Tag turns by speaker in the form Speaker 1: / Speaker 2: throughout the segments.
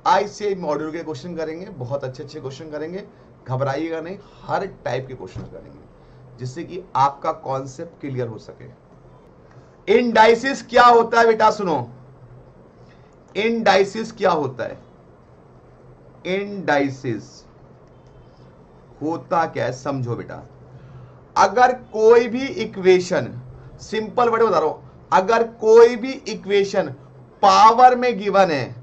Speaker 1: आज से मॉड्यूल के क्वेश्चन करेंगे, बहुत अच्छे अच्छे क्वेश्चन करेंगे, घबराइएगा नहीं, हर टाइप के क्वेश्चन करेंगे जिससे कि आपका कॉन्सेप्ट क्लियर हो सके। इंडाइसिस क्या होता है बेटा, सुनो, इंडाइसिस क्या होता है? इंडाइसिस होता क्या है समझो बेटा। अगर कोई भी इक्वेशन, सिंपल वर्ड बता रहा हूं, अगर कोई भी इक्वेशन पावर में गिवन है,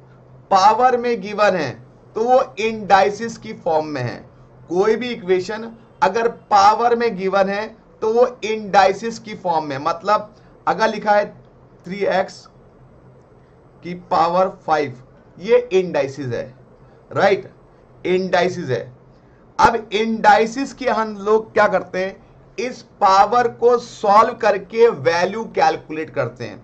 Speaker 1: पावर में गिवन है तो वो इंडाइसिस की फॉर्म में है। कोई भी इक्वेशन अगर पावर में गिवन है तो वो इंडाइसिस की फॉर्म में, मतलब अगर लिखा है 3x की पावर 5, ये इंडाइसिस है, राइट, इंडाइसिस है। अब इंडाइसिस की हम लोग क्या करते हैं, इस पावर को सॉल्व करके वैल्यू कैलकुलेट करते हैं।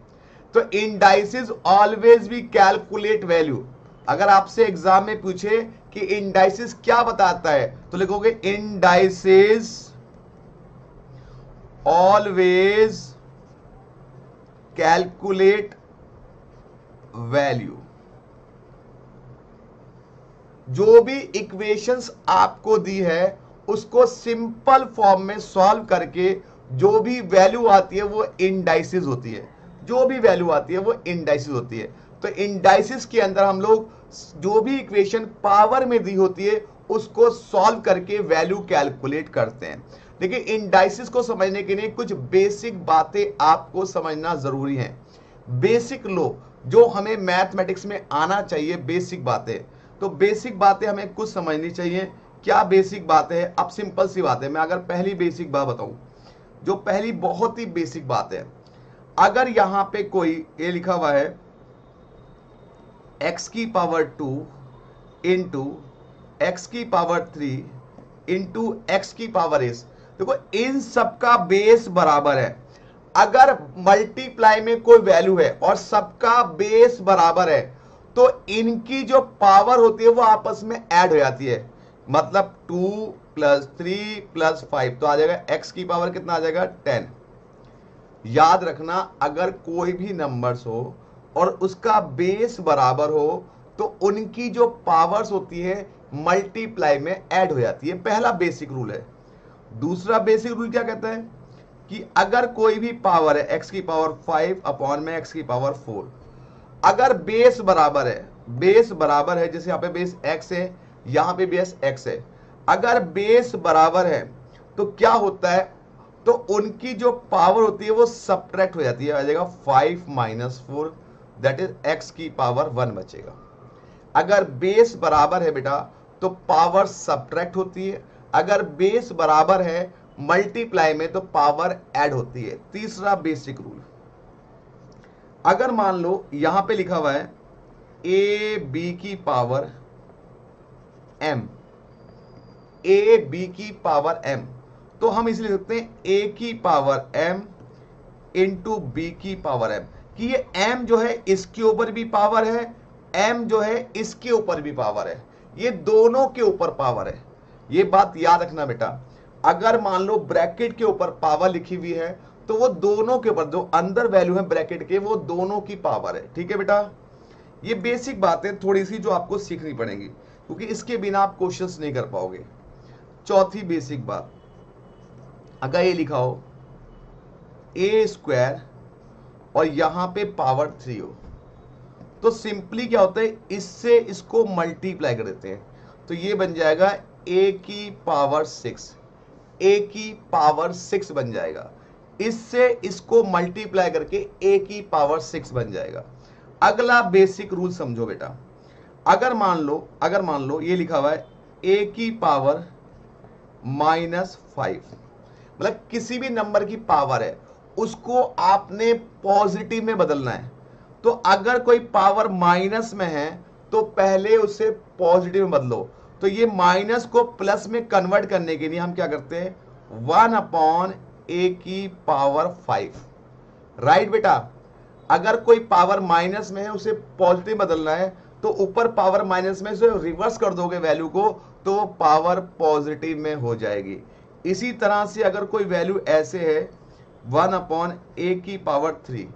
Speaker 1: तो इंडाइसिस ऑलवेज भी कैलकुलेट वैल्यू। अगर आपसे एग्जाम में पूछे कि इंडाइसिस क्या बताता है तो लिखोगे इंडाइसिस ऑलवेज कैलकुलेट वैल्यू। जो भी इक्वेशंस आपको दी है उसको सिंपल फॉर्म में सॉल्व करके जो भी वैल्यू आती है वो इंडाइसिस होती है, जो भी वैल्यू आती है वो इंडाइसिस होती है। तो इंडाइसिस के अंदर हम लोग जो भी इक्वेशन पावर में दी होती है उसको सॉल्व करके वैल्यू कैलकुलेट करते हैं। देखिए इंडाइसिस को समझने के लिए कुछ बेसिक बातें आपको समझना जरूरी है, बेसिक लो जो हमें मैथमेटिक्स में आना चाहिए, बेसिक बातें। तो बेसिक बातें हमें कुछ समझनी चाहिए। क्या बेसिक बात है? अब सिंपल सी बात है, मैं अगर पहली बेसिक बात बताऊं, जो पहली बहुत ही बेसिक बात है, अगर यहां पे कोई ये लिखा हुआ है x की पावर 2 इंटू एक्स की पावर 3 इंटू एक्स की पावर s, देखो इन सबका बेस बराबर है। अगर मल्टीप्लाई में कोई वैल्यू है और सबका बेस बराबर है तो इनकी जो पावर होती है वो आपस में ऐड हो जाती है, मतलब 2 + 3 + 5 तो आ जाएगा x की पावर कितना आ जाएगा 10। याद रखना अगर कोई भी नंबर्स हो और उसका बेस बराबर हो तो उनकी जो पावर्स होती है मल्टीप्लाई में ऐड हो जाती है, पहला बेसिक रूल है। दूसरा बेसिक रूल क्या कहता है कि अगर कोई भी पावर है x की पावर 5 अपॉन में x की पावर 4, अगर बेस बराबर है, बेस बराबर है, जैसे यहाँ पे बेस x है, यहाँ पे बेस x है, अगर बेस बराबर है तो क्या होता है, तो उनकी जो पावर होती है वो सब्ट्रैक्ट हो जाती है, आ जाएगा 5 - 4 दैट इज x की पावर 1 बचेगा। अगर बेस बराबर है बेटा तो पावर सब्ट्रैक्ट होती है, अगर बेस बराबर है मल्टीप्लाई में तो पावर ऐड होती है। तीसरा बेसिक रूल, अगर मान लो यहां पे लिखा हुआ है ab की पावर m, ab की पावर m, तो हम इसलिए लिख सकते हैं a की पावर m इंटू b की पावर m, कि ये m जो है इसके ऊपर भी पावर है, m जो है इसके ऊपर भी पावर है, ये दोनों के ऊपर पावर है। ये बात याद रखना बेटा, अगर मान लो ब्रैकेट के ऊपर पावर लिखी हुई है तो वो दोनों के ऊपर, जो अंदर वैल्यू है ब्रैकेट के, वो दोनों की पावर है। ठीक है बेटा, ये बेसिक बातें थोड़ी सी जो आपको सीखनी पड़ेंगी क्योंकि इसके बिना आप क्वेश्चंस नहीं कर पाओगे। चौथी बेसिक बात, अगर ये लिखा हो a² और यहां पे पावर 3 हो तो सिंपली क्या होता है, इससे इसको मल्टीप्लाई कर देते हैं तो ये बन जाएगा a की पावर 6, a की पावर 6 बन जाएगा। इससे इसको मल्टीप्लाई करके a की पावर 6 बन जाएगा। अगला बेसिक रूल समझो बेटा, अगर मान लो ये लिखा हुआ है a की पावर -5, मतलब किसी भी नंबर की पावर है उसको आपने पॉजिटिव में बदलना है। तो अगर कोई पावर माइनस में है तो पहले उसे पॉजिटिव में बदलो। तो ये माइनस को प्लस में कन्वर्ट करने के लिए हम क्या करते हैं, 1/a की पावर 5, राइट बेटा। अगर कोई पावर माइनस में है उसे पॉजिटिव बदलना है तो ऊपर पावर माइनस में से रिवर्स कर दोगे वैल्यू को तो पावर पॉजिटिव में हो जाएगी। इसी तरह से अगर कोई वैल्यू ऐसे है 1/a की पावर 3,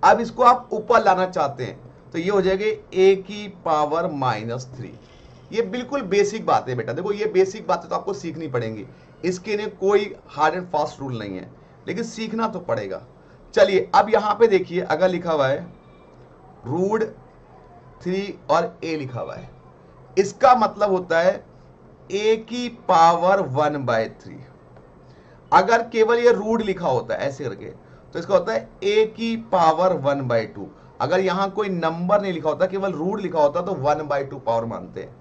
Speaker 1: अब इसको आप ऊपर लाना चाहते हैं तो ये हो जाएगा a की पावर -3। ये बिल्कुल बेसिक बात है बेटा, देखो ये बेसिक बातें तो आपको सीखनी पड़ेंगी, इसके लिए कोई हार्ड एंड फास्ट रूल नहीं है, लेकिन सीखना तो पड़ेगा। चलिए अब यहां पे देखिए, अगर लिखा हुआ है √3 और a लिखा हुआ है, इसका मतलब होता है a की पावर 1/3। अगर केवल ये रूट लिखा होता है ऐसे करके, तो इसका होता है a की पावर 1/2। अगर यहां कोई नंबर नहीं लिखा होता, केवल रूट लिखा होता, तो 1/2 पावर मानते हैं।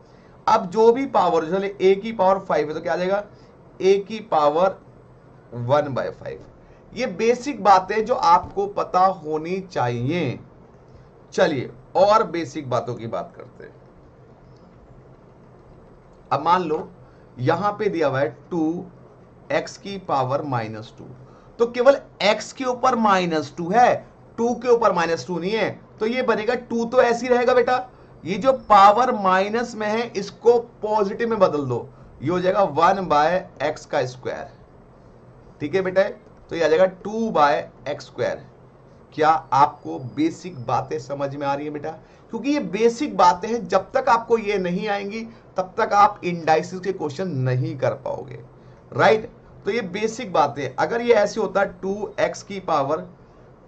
Speaker 1: अब जो भी पावर, चले a की पावर 5 है तो क्या आ जाएगा a की पावर 1/5। ये बेसिक बातें जो आपको पता होनी चाहिए। चलिए और बेसिक बातों की बात करते हैं। अब मान लो यहां पे दिया हुआ है 2x की पावर -2, तो केवल x के ऊपर -2 है, 2 के ऊपर -2 नहीं है, तो ये बनेगा 2 तो ऐसे ही रहेगा बेटा। ये जो पावर माइनस में है इसको पॉजिटिव में बदल दो, ये हो जाएगा 1/x²। ठीक है बेटा, तो ये आ जाएगा 2/x²। क्या आपको बेसिक बातें समझ में आ रही है बेटा? क्योंकि ये बेसिक बातें हैं, जब तक आपको ये नहीं आएंगी तब तक आप इंडाइसिस के क्वेश्चन नहीं कर पाओगे, राइट। तो ये बेसिक बातें, अगर ये ऐसे होता 2x की पावर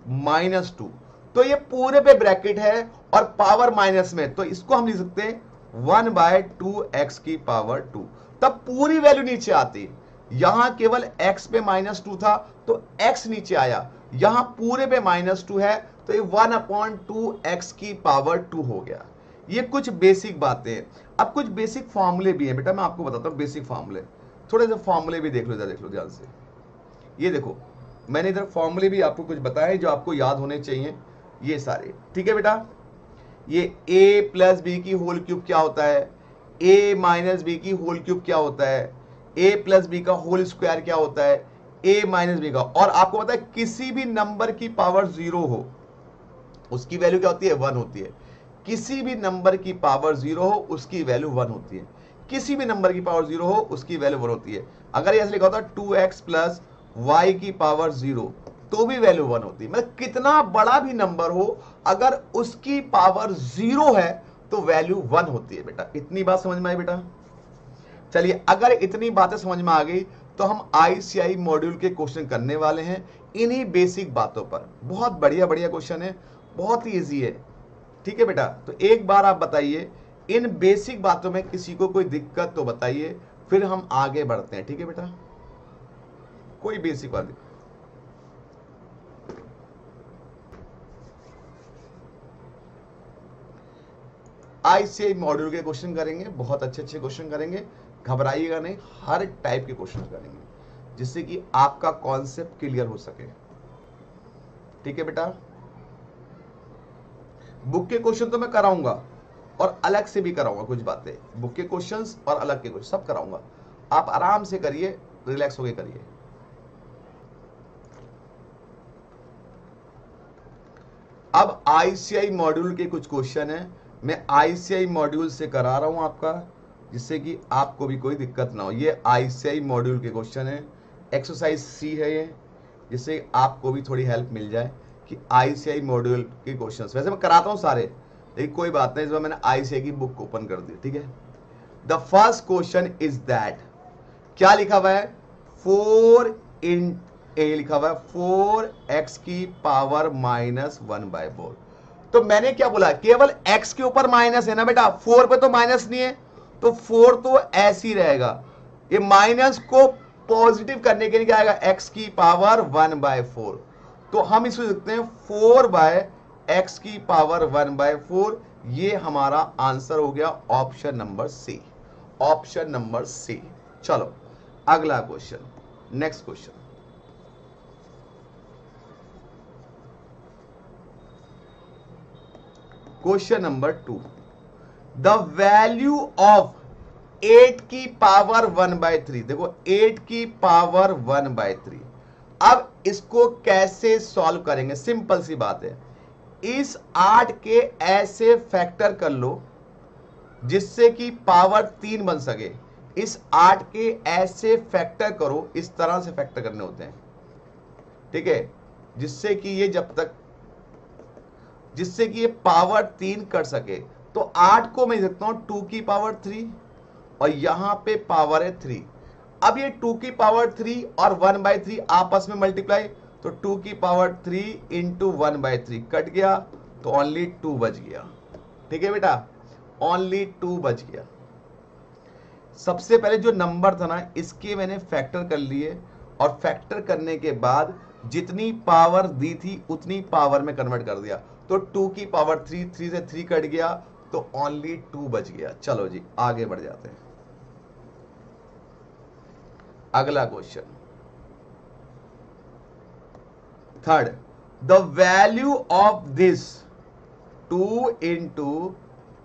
Speaker 1: -2, तो ये पूरे पे ब्रैकेट है और पावर माइनस में, तो इसको हम लिख सकते हैं 1/2x की पावर 2। तब पूरी वैल्यू नीचे आती, यहां केवल x पे -2 था तो x नीचे आया, यहां पूरे पे -2 है तो ये 1/2x की पावर 2 हो गया। ये कुछ बेसिक बातें हैं। अब कुछ बेसिक फॉर्मूले भी हैं बेटा, मैं आपको बताता हूं बेसिक फॉर्मूले। थोड़े से फॉर्मूले भी देख लो, देख लो ध्यान से। ये देखो मैंने इधर फॉर्मूले भी आपको कुछ बताए जो आपको याद होने चाहिए, ये सारे। ठीक है बेटा, ये a + b की होल क्यूब क्या होता है, a - b की होल क्यूब क्या होता है, a + b का होल स्क्वायर क्या होता है, a - b का। और आपको पता है किसी भी नंबर की पावर 0 हो उसकी वैल्यू क्या होती है, 1 होती है। किसी भी नंबर की पावर 0 हो उसकी वैल्यू 1 होती है। किसी भी नंबर की पावर 0 हो उसकी वैल्यू 1 होती है। अगर ऐसे लिखा होता 2x + y की पावर 0 तो भी वैल्यू 1 होती है। मतलब कितना बड़ा भी नंबर हो, अगर उसकी पावर 0 है तो वैल्यू 1 होती है बेटा। इतनी बात समझ में आई बेटा? चलिए अगर इतनी बातें समझ में आ गई तो हम ICI मॉड्यूल के क्वेश्चन करने वाले हैं इन्हीं बेसिक बातों पर। बहुत बढ़िया बढ़िया क्वेश्चन है, बहुत ही इजी है। ठीक है बेटा, तो एक बार आप बताइए इन बेसिक बातों में किसी को कोई दिक्कत तो बताइए, फिर हम आगे बढ़ते हैं। ठीक है बेटा, कोई बेसिक बात नहीं। ICI मॉड्यूल के क्वेश्चन करेंगे, बहुत अच्छे अच्छे क्वेश्चन करेंगे, घबराइएगा नहीं, हर टाइप के क्वेश्चन करेंगे जिससे कि आपका कॉन्सेप्ट क्लियर हो सके। ठीक है बेटा, बुक के क्वेश्चन तो मैं कराऊंगा और अलग से भी कराऊंगा कुछ बातें, बुक के क्वेश्चंस और अलग के क्वेश्चन सब कराऊंगा। आप आराम से करिए, रिलैक्स होके करिए। अब ICI मॉड्यूल के कुछ क्वेश्चन है, मैं ICI मॉड्यूल से करा रहा हूं आपका, जिससे कि आपको भी कोई दिक्कत ना हो। ये ICI मॉड्यूल के क्वेश्चन है, एक्सरसाइज C है ये, जिससे आपको भी थोड़ी हेल्प मिल जाए कि ICI मॉड्यूल के क्वेश्चंस। वैसे मैं कराता हूं सारे, लेकिन कोई बात नहीं, इस बार मैंने ICI की बुक ओपन कर दी। ठीक है, the first question is that, क्या लिखा हुआ है, 4 इन ए लिखा हुआ है 4x की पावर -1/4। तो मैंने क्या बोला, केवल x के ऊपर माइनस है ना बेटा, 4 पे तो माइनस नहीं है, तो 4 तो ऐसे ही रहेगा। ये माइनस को पॉजिटिव करने के लिए क्या आएगा, x की पावर 1/4। तो हम इसको लिखते हैं 4/x की पावर 1/4। ये हमारा आंसर हो गया option number C, option number C. चलो अगला question, next question. Question number 2, the value of 8 की पावर 1/3। देखो 8 की पावर 1/3, अब इसको कैसे सॉल्व करेंगे, सिंपल सी बात है। इस 8 के ऐसे फैक्टर कर लो जिससे कि पावर 3 बन सके। इस 8 के ऐसे फैक्टर करो, इस तरह से फैक्टर करने होते हैं, ठीक है, जिससे कि ये जब तक जिससे कि ये पावर 3 कर सके। तो 8 को मैं लिख सकता हूं 2 की पावर 3 और यहां पे पावर है 3। अब ये 2 की पावर 3 और 1/3 आपस में मल्टीप्लाई, तो 2 की पावर 3 इंटू 1/3 कट गया, तो ओनली 2 बच गया। ठीक है बेटा, ओनली 2 बच गया। सबसे पहले जो नंबर था ना, इसके मैंने फैक्टर कर लिए और फैक्टर करने के बाद जितनी पावर दी थी उतनी पावर में कन्वर्ट कर दिया। तो 2 की पावर 3, 3 से 3 कट गया, तो ओनली 2 बच गया। चलो जी आगे बढ़ जाते हैं। अगला question, third, the value of this 2 into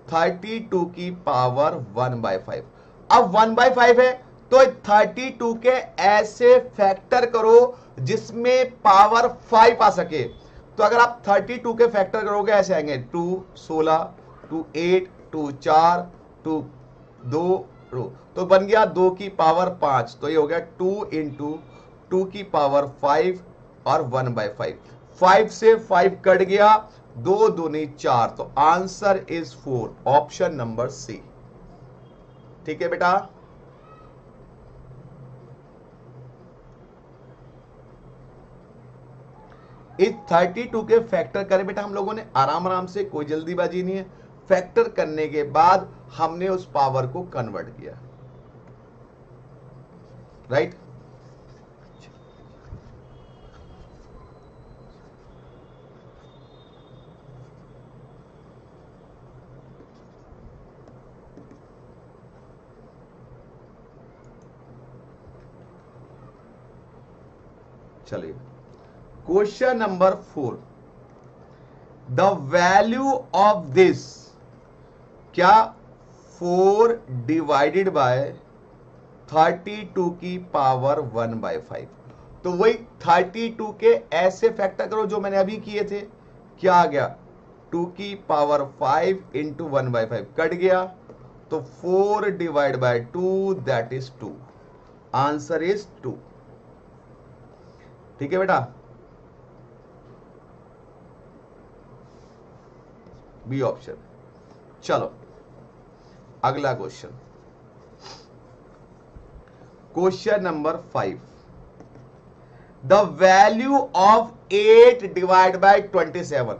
Speaker 1: 32 की पावर 1/5। अब 1/5 है तो 32 के ऐसे फैक्टर करो जिसमें पावर 5 आ सके। तो अगर आप 32 के फैक्टर करोगे ऐसे आएंगे 2 16, 2 8, 2 4, 2 2 रो, तो बन गया 2 की पावर 5। तो ये हो गया 2 इंटू 2 की पावर 5 और 1/5। 5 से 5 कट गया, 2 दूनी 4, तो answer is 4, option number C. ठीक है बेटा, इस 32 के फैक्टर करें बेटा हम लोगों ने आराम आराम से, कोई जल्दीबाजी नहीं है। फैक्टर करने के बाद हमने उस पावर को कन्वर्ट किया, राइट। चलिए question number 4, the value of this, क्या 4 डिवाइडेड बाय 32 की पावर 1/5। तो वही 32 के ऐसे फैक्टर करो जो मैंने अभी किए थे, क्या आ गया 2 की पावर 5 इंटू 1/5 कट गया, तो 4 divide by 2 that is 2, answer is 2। ठीक है बेटा, बी ऑप्शन। चलो अगला question, question number 5, the value of 8 divide by 27,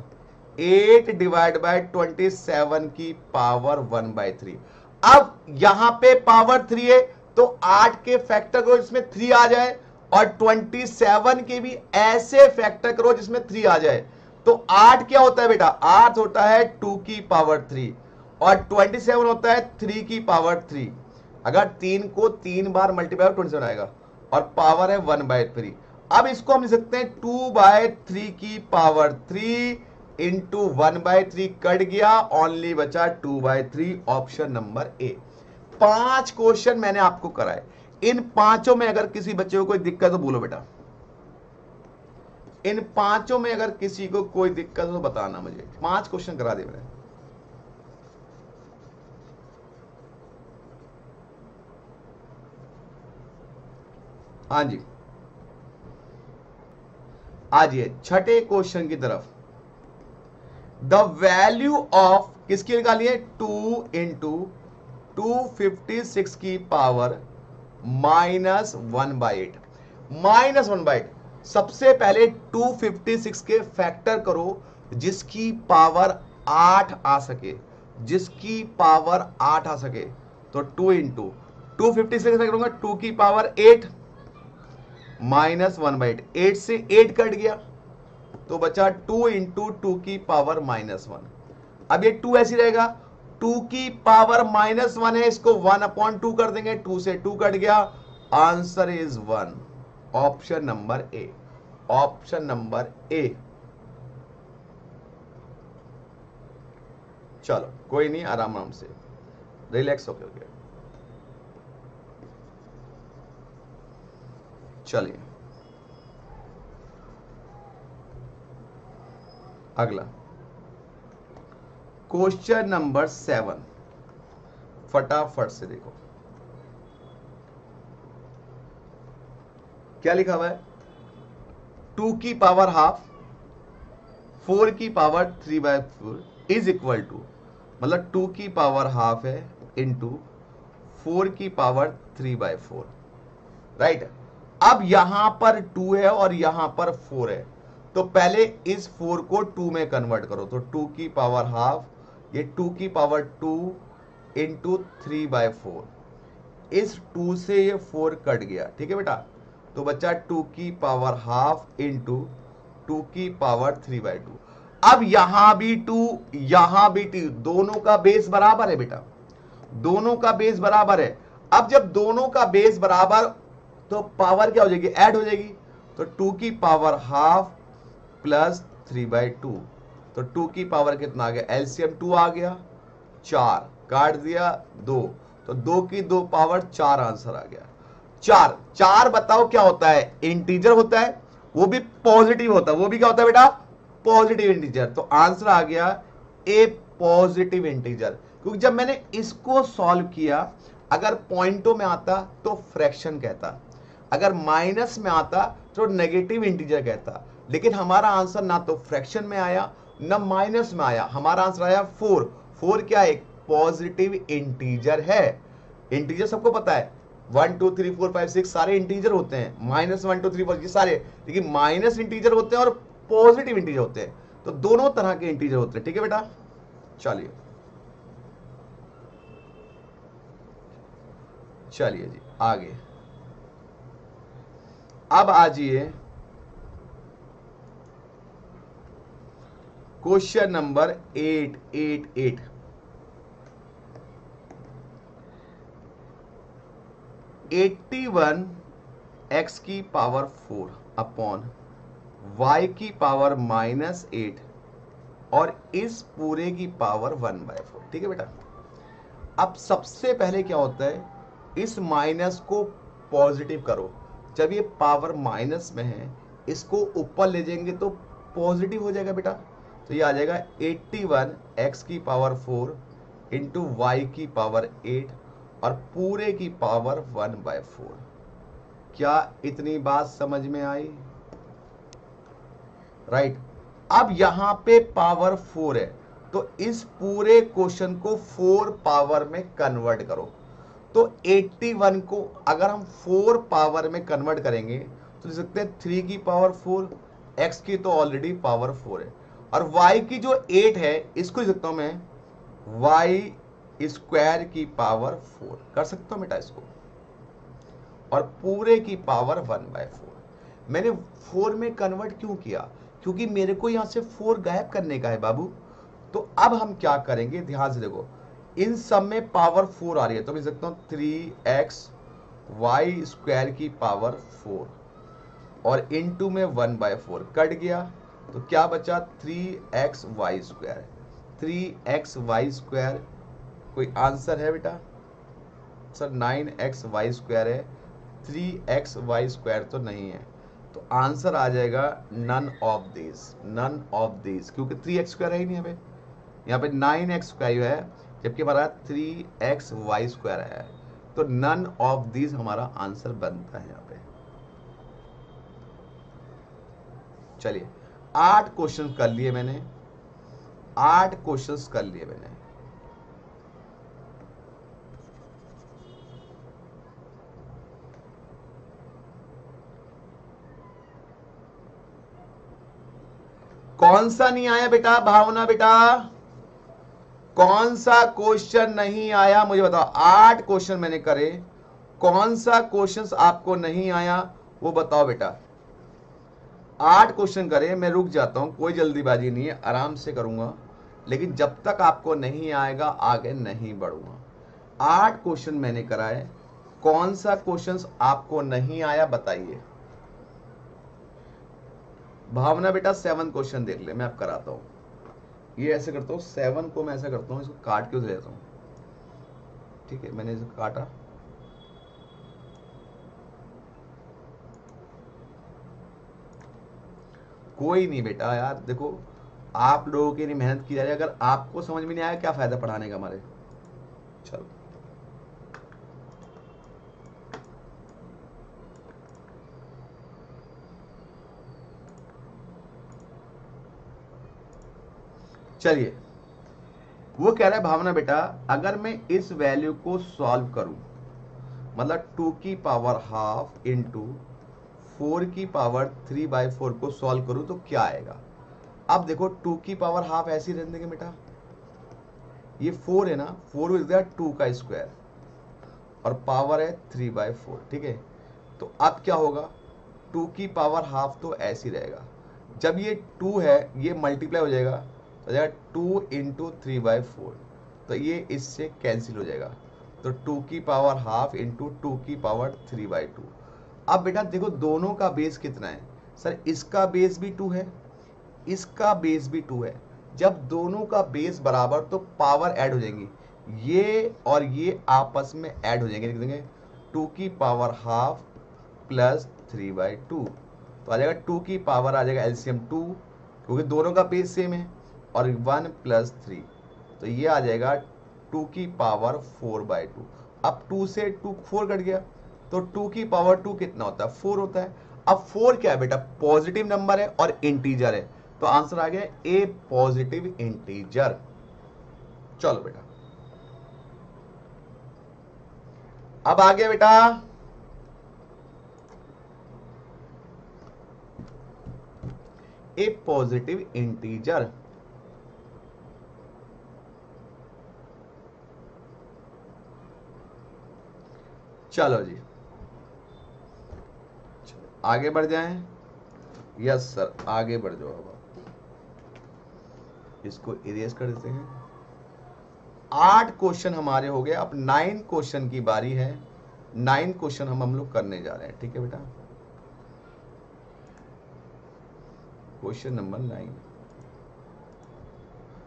Speaker 1: 8 divide by 27 की पावर 1/3। अब यहां पे पावर 3 है तो 8 के फैक्टर करो जिसमें 3 आ जाए, और 27 के भी ऐसे फैक्टर करो जिसमें 3 आ जाए। तो 8 क्या होता है बेटा, 8 होता है 2 की पावर 3 और 27 होता है 3 की पावर 3। अगर 3 को 3 बार मल्टीप्लाई 27 आएगा और पावर है 1/3। अब इसको हम लिख सकते हैं 2/3 की पावर 3 इंटू 1/3 कट गया, ओनली बचा 2/3, ऑप्शन नंबर ए। 5 क्वेश्चन मैंने आपको कराए, इन पांचों में अगर किसी बच्चे को कोई दिक्कत हो बोलो बेटा, इन पांचों में अगर किसी को कोई दिक्कत हो तो बताना मुझे। 5 क्वेश्चन करा दिए मैंने। हाँ जी, आइए छठे क्वेश्चन की तरफ। द वैल्यू ऑफ किसकी निकाली है, 2 इंटू 256 की पावर -1/8। -1/8, सबसे पहले 256 के फैक्टर करो जिसकी पावर 8 आ सके, जिसकी पावर 8 आ सके। तो 2 इंटू 256 करूंगा 2 की पावर 8 -1/8, 8 से 8 कट गया तो बचा 2 इंटू 2 की पावर -1। अब ये 2 ऐसी रहेगा, 2 की पावर -1 है, इसको 1/2 कर देंगे, 2 से 2 कट गया, answer is 1, option number A, option number ए। चलो कोई नहीं, आराम आराम से रिलैक्स होकर गया। चलिए अगला क्वेश्चन नंबर 7, फटाफट से देखो क्या लिखा हुआ है, 2 की पावर हाफ 4 की पावर 3/4 इज इक्वल टू, मतलब 2 की पावर हाफ है इंटू 4 की पावर 3/4, राइट। अब यहां पर 2 है और यहां पर 4 है, तो पहले इस 4 को 2 में कन्वर्ट करो, तो 2 की पावर हाफ, ये 2 की पावर 2 इंटू 3/4, इस 2 से ये 4 कट गया, ठीक है बेटा, तो बच्चा 2 की पावर हाफ इंटू 2 की पावर 3/2। अब यहां भी 2, यहां भी 2, दोनों का बेस बराबर है बेटा, दोनों का बेस बराबर है। अब जब दोनों का बेस बराबर, तो पावर क्या हो जाएगी, ऐड हो जाएगी, तो 2 की पावर हाफ प्लस 3/2, तो 2 की पावर कितना आ गया, एलसीएम 2 आ गया, 4 काट दिया 2, तो 2 की 2 पावर 4 आंसर आ गया। 4 4 बताओ क्या होता है, इंटीजर होता है, वो भी पॉजिटिव होता है, वो भी क्या होता है बेटा, पॉजिटिव इंटीजर, तो आंसर आ गया ए पॉजिटिव इंटीजर। क्योंकि जब मैंने इसको सॉल्व किया, अगर पॉइंटों में आता तो फ्रैक्शन कहता, अगर माइनस में आता तो नेगेटिव इंटीजर कहता, लेकिन हमारा आंसर ना तो फ्रैक्शन में आया ना माइनस में आया, हमारा आंसर आया 4। 4 क्या, एक पॉजिटिव इंटीजर है। इंटीजर सबको पता है 1 2 3 4 5 6 सारे इंटीजर होते हैं, -1 2 3 4 ये सारे, लेकिन माइनस इंटीजर होते हैं और पॉजिटिव इंटीजर होते हैं, तो दोनों तरह के इंटीजर होते हैं, ठीक है बेटा। चलिए चलिए जी आगे, अब आ जाइए क्वेश्चन नंबर 888। 81 एक्स की पावर 4 अपॉन y की पावर -8 और इस पूरे की पावर 1/4, ठीक है बेटा। अब सबसे पहले क्या होता है, इस माइनस को पॉजिटिव करो, जब ये पावर माइनस में है इसको ऊपर ले जाएंगे तो पॉजिटिव हो जाएगा बेटा, तो ये आ जाएगा 81 एक्स की पावर 4 इंटू वाई की पावर 8 और पूरे की पावर 1/4। क्या इतनी बात समझ में आई, राइट। अब यहां पे पावर 4 है, तो इस पूरे क्वेश्चन को 4 पावर में कन्वर्ट करो, तो 81 को अगर हम 4 पावर में कन्वर्ट करेंगे तो लिख सकते हैं 3 की पावर 4, x की तो ऑलरेडी पावर 4 है, और y की जो 8 है इसको लिख सकता हूं मैं y स्क्वायर की पावर 4, कर सकता हूं बेटा इसको, और पूरे की पावर 1/4। मैंने 4 में कन्वर्ट क्यों किया, क्योंकि मेरे को यहां से 4 गायब करने का है बाबू। तो अब हम क्या करेंगे, ध्यान से देखो, इन सब में पावर 4 आ रही है, तो मैं सकता हूं 3x वाई स्क्वायर की पावर 4 और इनटू में 1/4 कट गया, तो क्या बचा 3x y square. 3x y square कोई आंसर है बेटा, सर 9x वाई स्क्वायर है, 3x वाई स्क्वायर तो नहीं है, तो आंसर आ जाएगा none of this, none of this, क्योंकि 3x स्क्वायर है ही नहीं हमें, यहाँ पे 9x स्क्वायर है जबकि हमारा 3x वाई स्क्वायर है, तो नन ऑफ दिस हमारा आंसर बनता है यहाँ पे। चलिए 8 क्वेश्चन कर लिए मैंने, 8 क्वेश्चंस कर लिए मैंने। कौन सा नहीं आया बेटा, भावना बेटा कौन सा क्वेश्चन नहीं आया मुझे बताओ। 8 क्वेश्चन मैंने करे, कौन सा क्वेश्चन आपको नहीं आया वो बताओ बेटा। 8 क्वेश्चन करे, मैं रुक जाता हूं, कोई जल्दीबाजी नहीं है, आराम से करूंगा, लेकिन जब तक आपको नहीं आएगा आगे नहीं बढ़ूंगा। 8 क्वेश्चन मैंने कराए, कौन सा क्वेश्चन आपको नहीं आया बताइए। भावना बेटा 7 क्वेश्चन देख ले, मैं अब कराता हूं, ये ऐसे करता हूँ 7 को मैं ऐसा करता हूँ, इसको काट के लेता हूँ, ठीक है, मैंने इसको काटा, कोई नहीं बेटा यार, देखो आप लोगों के लिए मेहनत की जा रही है, अगर आपको समझ में नहीं आया क्या फायदा पढ़ाने का हमारे। चलो चलिए, वो कह रहा है भावना बेटा, अगर मैं इस वैल्यू को सॉल्व करूं, मतलब 2 की पावर हाफ इंटू 4 की पावर 3/4 को सॉल्व करूं तो क्या आएगा। अब देखो 2 की पावर हाफ ऐसी रहने देंगे बेटा, ये 4 है ना, 4 इज द 2 का स्क्वायर और पावर है 3/4, ठीक है। तो अब क्या होगा, 2 की पावर हाफ तो ऐसी रहेगा, जब ये 2 है ये मल्टीप्लाई हो जाएगा तो जाएगा 2 इंटू 3/4, तो ये इससे कैंसिल हो जाएगा, तो 2 की पावर हाफ इंटू 2 की पावर 3/2। अब बेटा देखो दोनों का बेस कितना है, सर इसका बेस भी 2 है, इसका बेस भी 2 है, जब दोनों का बेस बराबर तो पावर ऐड हो जाएंगी, ये और ये आपस में ऐड हो जाएंगे, लिख देंगे 2 की पावर हाफ प्लस 3/2, तो आ जाएगा 2 की पावर आ जाएगा एलसीएम 2, क्योंकि दोनों का बेस सेम है, और 1 प्लस 3, तो ये आ जाएगा 2 की पावर 4/2। अब 2 से 2 4 कट गया, तो 2 की पावर 2 कितना होता है, 4 होता है। अब 4 क्या है बेटा, पॉजिटिव नंबर है और इंटीजर है, तो आंसर आ गया ए पॉजिटिव इंटीजर। चलो बेटा, अब आ गया बेटा ए पॉजिटिव इंटीजर। चलो जी, आगे बढ़ जाएं। यस सर, आगे बढ़ जाओ। अब इसको इरेज कर देते हैं। 8 क्वेश्चन हमारे हो गए, अब 9 क्वेश्चन की बारी है। 9 क्वेश्चन हम लोग करने जा रहे हैं, ठीक है बेटा। क्वेश्चन नंबर 9,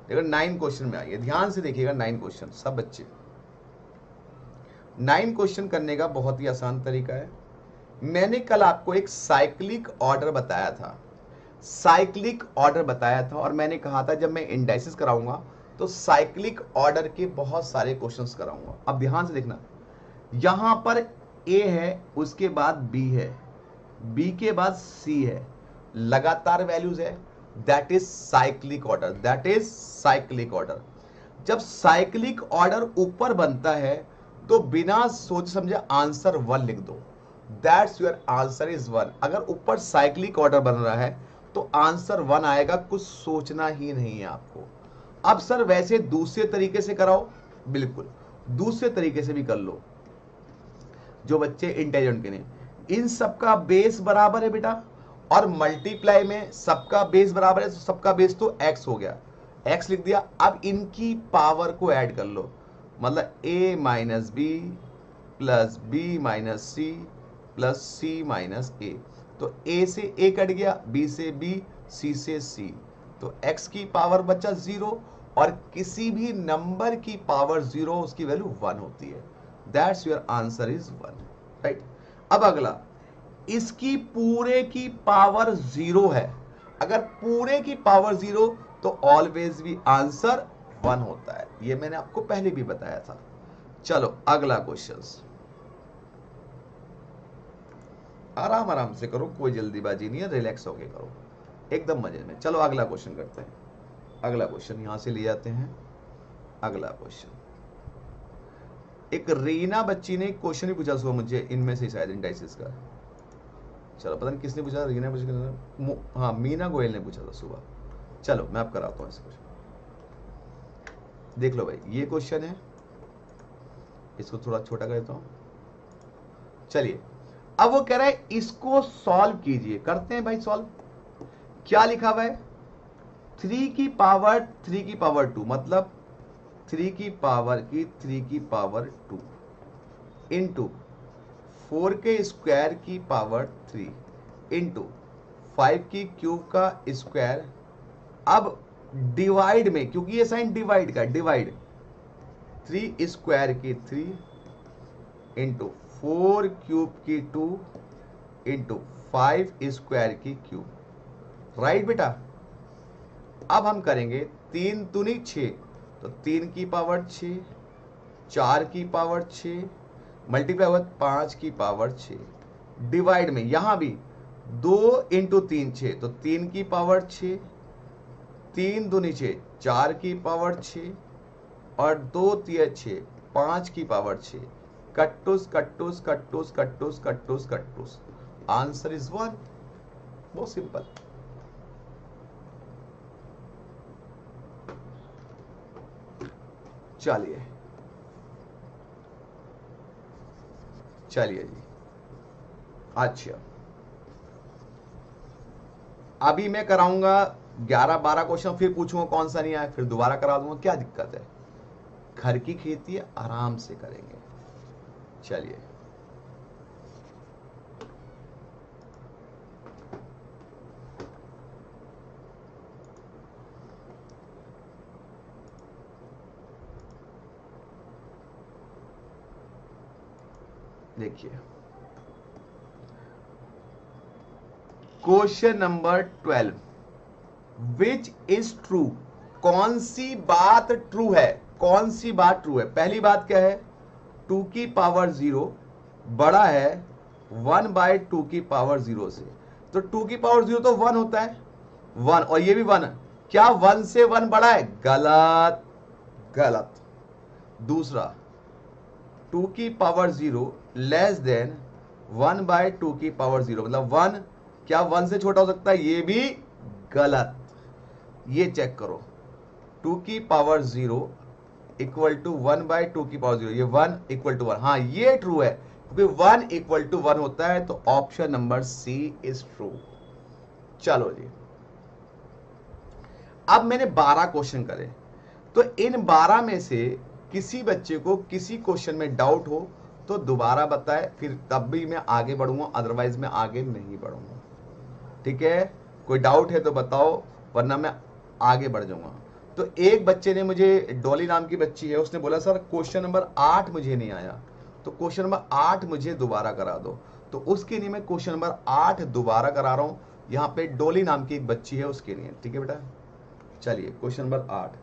Speaker 1: देखो 9 क्वेश्चन में आइए, ध्यान से देखिएगा 9 क्वेश्चन सब बच्चे। 9 क्वेश्चन करने का बहुत ही आसान तरीका है। मैंने कल आपको एक साइक्लिक ऑर्डर बताया था, साइक्लिक ऑर्डर बताया था, और मैंने कहा था जब मैं इंडाइसिस कराऊंगा तो साइक्लिक ऑर्डर के बहुत सारे क्वेश्चंस कराऊंगा। अब ध्यान से देखना, यहां पर ए है, उसके बाद बी है, बी के बाद सी है, लगातार वैल्यूज है, that is cyclic order, that is cyclic order. जब साइक्लिक ऑर्डर ऊपर बनता है तो बिना सोच समझे आंसर 1 लिख दो, दैट्स योर आंसर इज 1। अगर ऊपर साइक्लिक ऑर्डर बन रहा है तो आंसर 1 आएगा, कुछ सोचना ही नहीं है आपको। अब सर वैसे दूसरे तरीके से कराओ, बिल्कुल दूसरे तरीके से भी कर लो, जो बच्चे इंटेलिजेंट के नहीं। इन सबका बेस बराबर है बेटा, और मल्टीप्लाई में सबका बेस बराबर है, तो सबका बेस तो x हो गया, x लिख दिया। अब इनकी पावर को ऐड कर लो, मतलब a minus b plus b minus c plus c minus a, तो a से a कट गया, b से b, c से c, तो x की पावर बचा 0, और किसी भी नंबर की पावर 0 उसकी वैल्यू 1 होती है, that's your answer is 1, right. अब अगला, इसकी पूरे की पावर 0 है, अगर पूरे की पावर 0 तो ऑलवेज भी आंसर 1 होता है, ये मैंने आपको पहले भी बताया था। चलो अगला क्वेश्चन, आराम आराम से करो, कोई जल्दीबाजी नहीं है, रिलैक्स होके करो, एकदम मजे में। चलो अगला क्वेश्चन करते हैं। अगला क्वेश्चन यहां से ले जाते हैं। अगला क्वेश्चन, एक रीना बच्ची ने एक क्वेश्चन ही पूछा सुबह मुझे, इनमें से शायद इंडाइसिस का, चलो पता नहीं किसने पूछा, रीना पूछा, हाँ मीना गोयल ने पूछा था सुबह। चलो मैं आप कराता हूँ ऐसे क्वेश्चन, देख लो भाई, ये क्वेश्चन है, इसको थोड़ा छोटा कर देता हूँ। चलिए, अब वो कह रहा है इसको सॉल्व कीजिए, करते हैं भाई सॉल्व। क्या लिखा हुआ है, 3 की पावर 2, मतलब 3 की पावर 2 इंटू 4 के स्क्वायर की पावर 3 इंटू 5 की क्यूब का स्क्वायर। अब डिवाइड में, क्योंकि ये साइन डिवाइड का, डिवाइड 3 स्क्वायर की 3 इंटू 4 क्यूब की 2 इंटू 5 स्क्वायर की क्यूब, राइट बेटा। अब हम करेंगे 3 दूनी 6, तो 3 की पावर 6, 4 की पावर 6, मल्टीप्लाई हुआ 5 की पावर 6, डिवाइड में यहां भी 2 इंटू 3 6, तो 3 की पावर 6, 3 दूनी 6, 4 की पावर 6 और 2 तिया 6, 5 की पावर 6, कट्टूस कट्टूस कट्टूस कट्टूस कट्टूस कट्टूस, आंसर इज 1। बहुत सिंपल। चलिए चलिए जी, अच्छा अभी मैं कराऊंगा 11-12 क्वेश्चन, फिर पूछूंगा कौन सा नहीं आया, फिर दोबारा करा दूंगा, क्या दिक्कत है। घर की खेती है, आराम से करेंगे। चलिए देखिए, question number 12, which is true, कौन सी बात ट्रू है, कौन सी बात ट्रू है। पहली बात क्या है, 2 की पावर 0 बड़ा है 1/2 की पावर 0 से, तो 2 की पावर 0 तो 1 होता है, 1, और ये भी 1 है, क्या 1 से 1 बड़ा है, गलत गलत। दूसरा, 2 की पावर 0 लेस देन 1/2 की पावर 0, मतलब 1 क्या 1 से छोटा हो सकता है, ये भी गलत। ये चेक करो, 2 की पावर 0 इक्वल टू 1/2 की पावर 0, ये 1 इक्वल टू 1, हाँ ये ट्रू है, क्योंकि 1 इक्वल टू 1 होता है, तो option number C is true. चलो जी, अब मैंने 12 क्वेश्चन करे, तो इन 12 में से किसी बच्चे को किसी क्वेश्चन में डाउट हो तो दोबारा बताए, फिर तब भी मैं आगे बढ़ूंगा, अदरवाइज मैं आगे नहीं बढ़ूंगा। ठीक है, कोई डाउट है तो बताओ, वरना मैं आगे बढ़ जाऊंगा। तो एक बच्चे ने मुझे, डॉली नाम की बच्ची है, उसने बोला सर क्वेश्चन नंबर 8 मुझे नहीं आया, तो क्वेश्चन नंबर 8 मुझे दोबारा करा दो, तो उसके लिए मैं क्वेश्चन नंबर 8 दोबारा करा रहा हूं। यहां पे डॉली नाम की एक बच्ची है, उसके लिए। ठीक है बेटा, चलिए क्वेश्चन नंबर 8।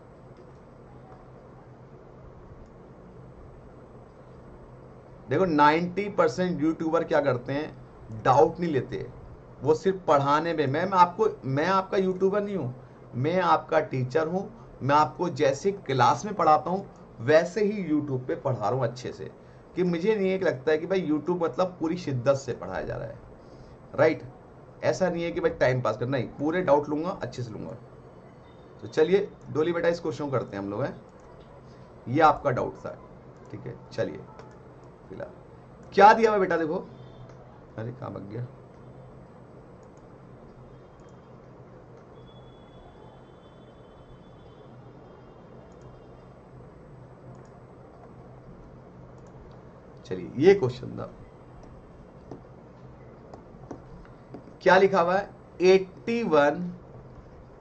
Speaker 1: देखो 90% यूट्यूबर क्या करते हैं, डाउट नहीं लेते, वो सिर्फ पढ़ाने में। मैं आपका यूट्यूबर नहीं हूं, मैं आपका टीचर हूं। मैं आपको जैसे क्लास में पढ़ाता हूं वैसे ही यूट्यूब पे पढ़ा रहा हूं अच्छे से, कि मुझे नहीं एक लगता है कि भाई यूट्यूब मतलब पूरी शिद्दत से पढ़ाया जा रहा है, राइट। ऐसा नहीं है कि भाई टाइम पास करना, नहीं, पूरे डाउट लूंगा, अच्छे से लूंगा। तो चलिए डोली बेटा, इस क्वेश्चन को करते हैं हम लोग हैं, ये आपका डाउट था। ठीक है, चलिए फिलहाल क्या दिया हुआ बेटा, देखो, अरे कहां भाग गया, चलिए ये क्वेश्चन था, क्या लिखा हुआ है, 81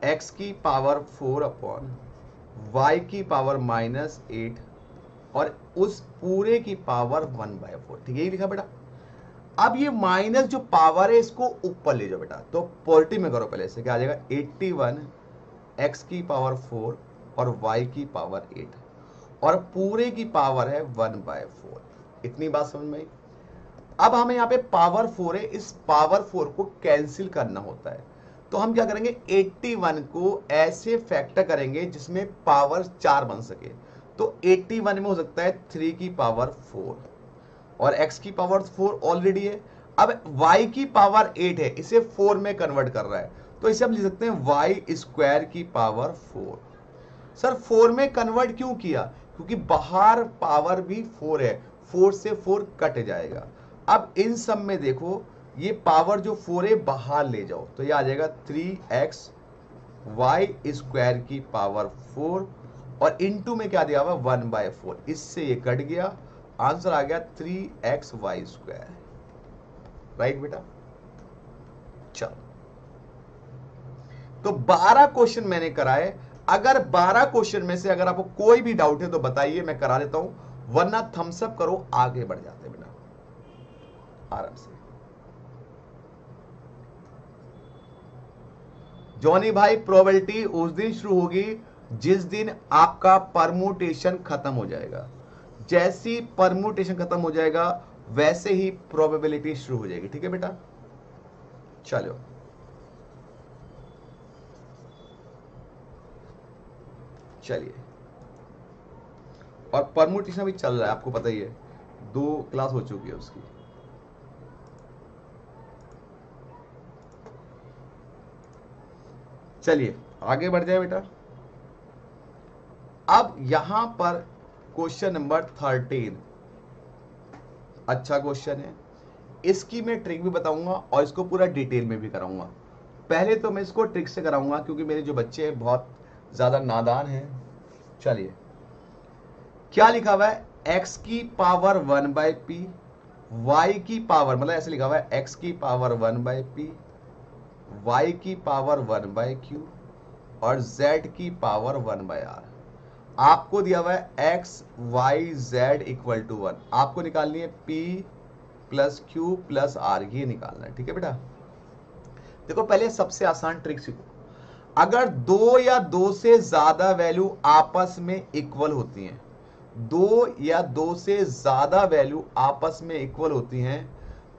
Speaker 1: x की पावर 4 अपॉन y की पावर -8 और उस पूरे की पावर 1/4। ठीक है, ये लिखा बेटा। अब ये माइनस जो पावर है इसको ऊपर ले जाओ बेटा, तो पॉजिटिव में करो पहले से, क्या आ जाएगा, 81 x की पावर 4 और y की पावर 8 और पूरे की पावर है 1/4। इतनी बात समझ में आई। अब हमें यहाँ पे पावर 4 है, इस पावर 4 को कैंसिल करना होता है, तो हम क्या करेंगे, 81 को ऐसे फैक्टर करेंगे जिसमें पावर 4 बन सके। तो 81 में हो सकता है 3 की पावर 4 और x की पावर 4 ऑलरेडी है। अब y की पावर 8 है, इसे 4 में कन्वर्ट कर रहा है, तो इसे हम लिख सकते हैं y स्क्वायर की पावर 4। सर 4 में कन्वर्ट क्यों किया, क्योंकि बाहर पावर भी 4 है, 4 से 4 कट जाएगा। अब इन सब में देखो, ये पावर जो 4 है बाहर ले जाओ, तो ये आ जाएगा 3x y स्क्वायर की पावर 4 और इनटू में क्या दिया हुआ 1/4, इससे ये कट गया, आंसर आ गया 3x y स्क्वायर। राइट बेटा, चलो तो 12 क्वेश्चन मैंने कराए। अगर 12 क्वेश्चन में से अगर आपको कोई भी डाउट है तो बताइए, मैं करा देता हूं, वरना थम्स अप करो, आगे बढ़ जाते हैं बेटा आराम से। जॉनी भाई, प्रोबेबिलिटी उस दिन शुरू होगी जिस दिन आपका परमुटेशन खत्म हो जाएगा। जैसी परमुटेशन खत्म हो जाएगा वैसे ही प्रोबेबिलिटी शुरू हो जाएगी। ठीक है बेटा, चलो चलिए, और परमुटेशन भी चल रहा है, आपको पता ही है, 2 क्लास हो चुकी है उसकी। चलिए आगे बढ़ जाए बेटा। अब यहां पर क्वेश्चन नंबर 13, अच्छा क्वेश्चन है, इसकी मैं ट्रिक भी बताऊंगा और इसको पूरा डिटेल में भी कराऊंगा। पहले तो मैं इसको ट्रिक से कराऊंगा क्योंकि मेरे जो बच्चे हैं बहुत ज्यादा नादान हैं। चलिए, क्या लिखा हुआ है, x की पावर 1/p, y की पावर, मतलब ऐसे लिखा हुआ है x की पावर 1/p, y की पावर 1/q और z की पावर 1/r। आपको दिया हुआ है x y z equal to 1, आपको निकालनी है p plus q plus r, ये निकालना है। ठीक है बेटा, देखो पहले सबसे आसान ट्रिक सीखो। अगर 2 या 2 से ज्यादा वैल्यू आपस में इक्वल होती हैं, 2 या 2 से ज्यादा वैल्यू आपस में इक्वल होती हैं,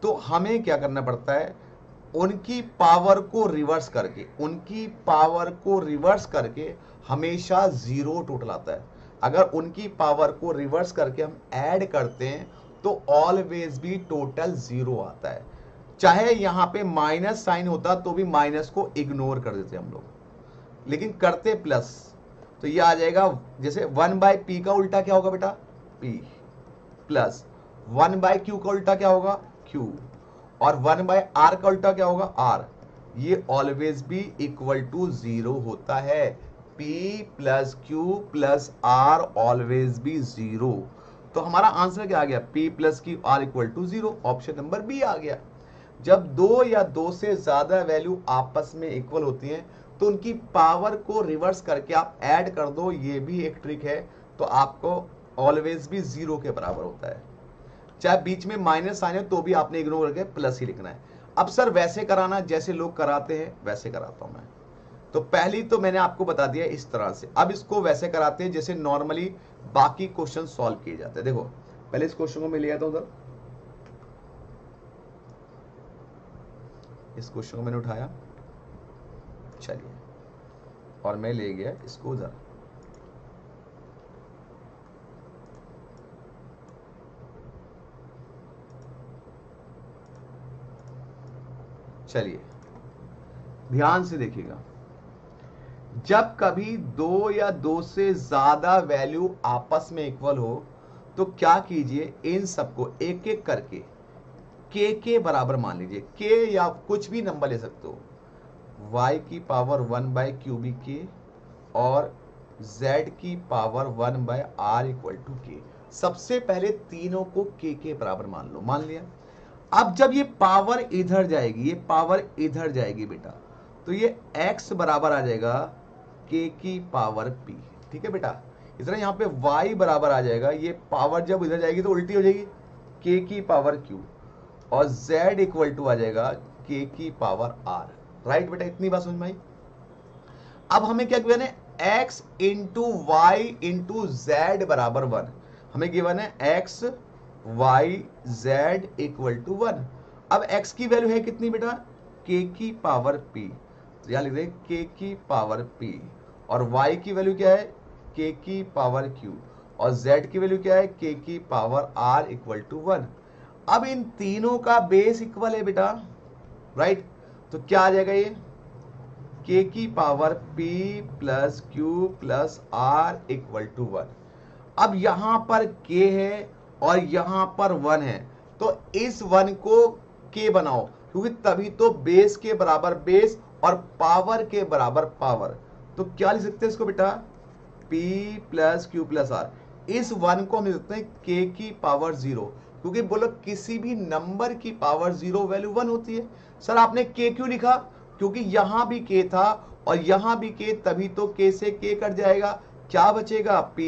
Speaker 1: तो हमें क्या करना पड़ता है, उनकी पावर को रिवर्स करके, उनकी पावर को रिवर्स करके हमेशा 0 टोटल आता है। अगर उनकी पावर को रिवर्स करके हम ऐड करते हैं तो ऑलवेज भी टोटल 0 आता है। चाहे यहां पे माइनस साइन होता तो भी माइनस को इग्नोर कर देते हम लोग, लेकिन करते प्लस, तो ये आ जाएगा, जैसे 1/p का उल्टा क्या होगा बेटा, p, प्लस 1/q का उल्टा क्या होगा, q, और 1/r का उल्टा क्या होगा, r। ये ऑलवेज भी इक्वल टू 0 होता है। p plus q plus r always भी 0। तो हमारा आंसर क्या आ गया, p plus q r equal to 0, option number b आ गया। जब 2 या 2 से ज्यादा वैल्यू आपस में इक्वल होती हैं तो उनकी पावर को रिवर्स करके आप ऐड कर दो, ये भी एक ट्रिक है, तो आपको ऑलवेज भी 0 के बराबर होता है। चाहे बीच में माइनस आने तो भी आपने इग्नोर करके प्लस ही लिखना है। अब सर वैसे कराना जैसे लोग कराते हैं वैसे कराता हूं मैं। तो पहली तो मैंने आपको बता दिया इस तरह से, अब इसको वैसे कराते हैं जैसे नॉर्मली बाकी क्वेश्चन सॉल्व किए जाते हैं। देखो पहले इस क्वेश्चन को मैं ले आता हूं उधर, इस क्वेश्चन को मैंने उठाया, चलिए, और मैं ले गया इसको उधर। चलिए ध्यान से देखिएगा, जब कभी 2 या 2 से ज्यादा वैल्यू आपस में इक्वल हो तो क्या कीजिए, इन सबको एक एक करके k के बराबर मान लीजिए, k या कुछ भी नंबर ले सकते हो, y की पावर 1/q भी k और z की power 1/r equal to k। सबसे पहले तीनों को k के बराबर मान लो, मान लिया। अब जब ये पावर इधर जाएगी, ये पावर इधर जाएगी बेटा, तो ये x बराबर आ जाएगा k की पावर p। ठीक है बेटा, इस तरह यहाँ पे y बराबर आ जाएगा, ये पावर जब इधर जाएगी तो उल्टी हो जाएगी, k की पावर q, और z इक्वल टू आ जाएगा k की पावर r। राइट बेटा, इतनी बात समझ में आई। अब हमें क्या गिवन है, x into y into z बराबर 1, हमें गिवन है x y z equal to 1। अब x की वैल्यू है कितनी बेटा, k की पावर p, तो यहां लिख दे k की पावर p, और y की वैल्यू क्या है, k की पावर q, और z की वैल्यू क्या है, k की पावर r इक्वल टू 1। अब इन तीनों का बेस इक्वल है बेटा, राइट, तो क्या आ जाएगा, ये k की power p plus q plus r equal to 1। अब यहां पर k है और यहां पर 1 है, तो इस 1 को k बनाओ, क्योंकि तभी तो बेस के बराबर बेस और पावर के बराबर पावर। तो क्या लिख सकते हैं इसको बेटा, p plus q plus r। इस 1 को हम लिख सकते हैं k की पावर 0, क्योंकि बोलो किसी भी नंबर की पावर 0 वैल्यू 1 होती है। सर आपने k क्यों लिखा, क्योंकि यहां भी k था और यहां भी k, तभी तो k से k कट जाएगा, क्या बचेगा, p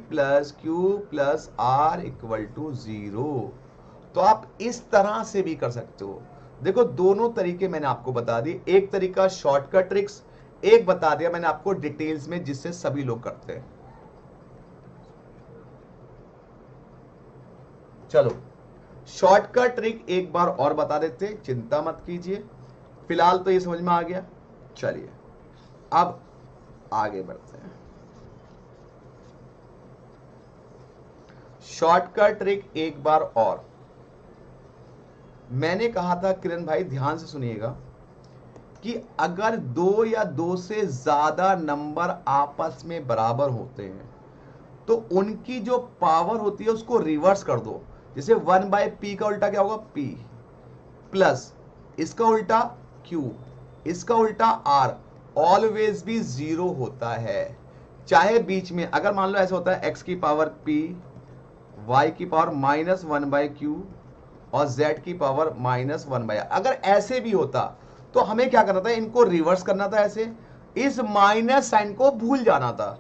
Speaker 1: plus q plus r equal to 0। तो आप इस तरह से भी कर सकते हो। देखो दोनों तरीके मैंने आपको बता दिए, एक तरीका शॉर्टकट ट्रिक्स, एक बता दिया मैंने आपको डिटेल्स में जिससे सभी लोग करते हैं। चलो शॉर्टकट ट्रिक एक बार और बता देते, चिंता मत कीजिए, फिलहाल तो ये समझ में आ गया। चलिए अब आगे बढ़ते हैं। शॉर्टकट ट्रिक एक बार और। मैंने कहा था किरण भाई, ध्यान से सुनिएगा, कि अगर दो या दो से ज्यादा नंबर आपस में बराबर होते हैं तो उनकी जो पावर होती है उसको रिवर्स कर दो। जैसे 1/p का उल्टा क्या होगा? p प्लस इसका उल्टा q, इसका उल्टा r, ऑलवेज भी जीरो होता है। चाहे बीच में अगर मान लो ऐसा होता है x की पावर p, y की पावर -1/q और z की पावर -1/r, अगर ऐसे भी होता तो हमें क्या करना था? इनको रिवर्स करना था, ऐसे इस माइनस साइन को भूल जाना था,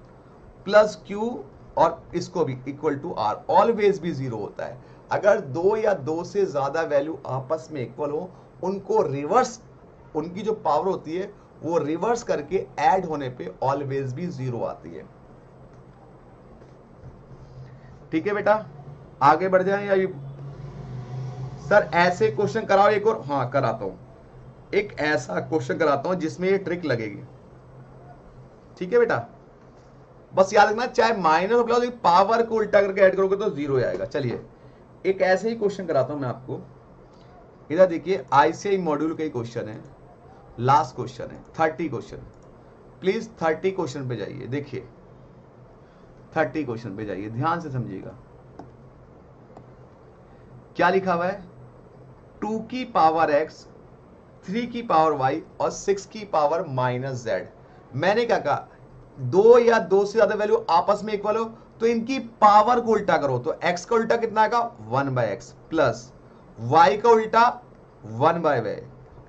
Speaker 1: प्लस q और इसको भी इक्वल टू r, ऑलवेज भी जीरो होता है। अगर दो या दो से ज्यादा वैल्यू आपस में इक्वल हो, उनको रिवर्स, उनकी जो पावर होती है वो रिवर्स करके ऐड होने पे ऑलवेज भी जीरो आती है। ठीक है बेटा, आगे बढ़ जाए या सर ऐसे क्वेश्चन कराओ एक और? हाँ कराता हूं, एक ऐसा क्वेश्चन कराता हूं जिसमें ये ट्रिक लगेगी। ठीक है बेटा, बस याद रखना चाहे माइनस और प्लस, पावर को उल्टा करके ऐड करोगे तो जीरो आएगा। चलिए एक ऐसे ही क्वेश्चन कराता हूं मैं आपको। इधर देखिए, आईसीआई मॉड्यूल का ही क्वेश्चन है, लास्ट क्वेश्चन है, 30 क्वेश्चन। प्लीज 30 क्वेश्चन पे जाइए। देखिए 30 क्वेश्चन पे जाइए, ध्यान से समझिएगा क्या लिखा हुआ है। 2 की पावर x, 3 की पावर y और 6 की पावर -z। मैंने क्या कहा? दो या दो से ज्यादा वैल्यू आपस में इक्वल हो तो इनकी पावर को उल्टा करो। तो x का उल्टा कितना आएगा? 1/x प्लस y का उल्टा 1/y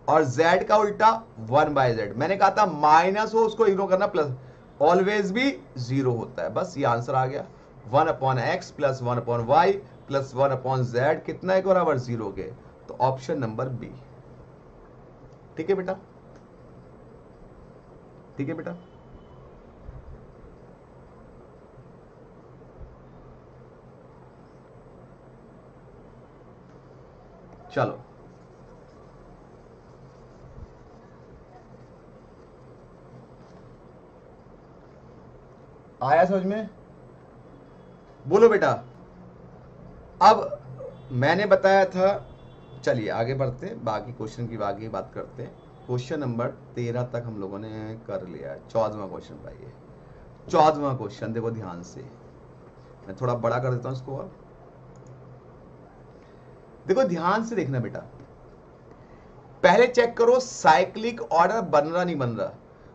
Speaker 1: और z का उल्टा 1/z। मैंने कहा था माइनस हो उसको इग्नोर करना, प्लस ऑलवेज भी जीरो होता है। बस ये आंसर आ गया, 1/x plus 1/y plus 1/z कितना है बराबर जीरो के। तो ऑप्शन नंबर बी। ठीक है बेटा, ठीक है बेटा। चलो आया समझ में? बोलो बेटा। अब मैंने बताया था, चलिए आगे बढ़ते हैं, बाकी क्वेश्चन की आगे बात करते हैं। क्वेश्चन नंबर 13 तक हम लोगों ने कर लिया है। 14वां क्वेश्चन पाइए, 14वां क्वेश्चन देखो ध्यान से, मैं थोड़ा बड़ा कर देता हूं इसको और देखो ध्यान से देखना बेटा। पहले चेक करो साइक्लिक ऑर्डर बन रहा नहीं बन रहा।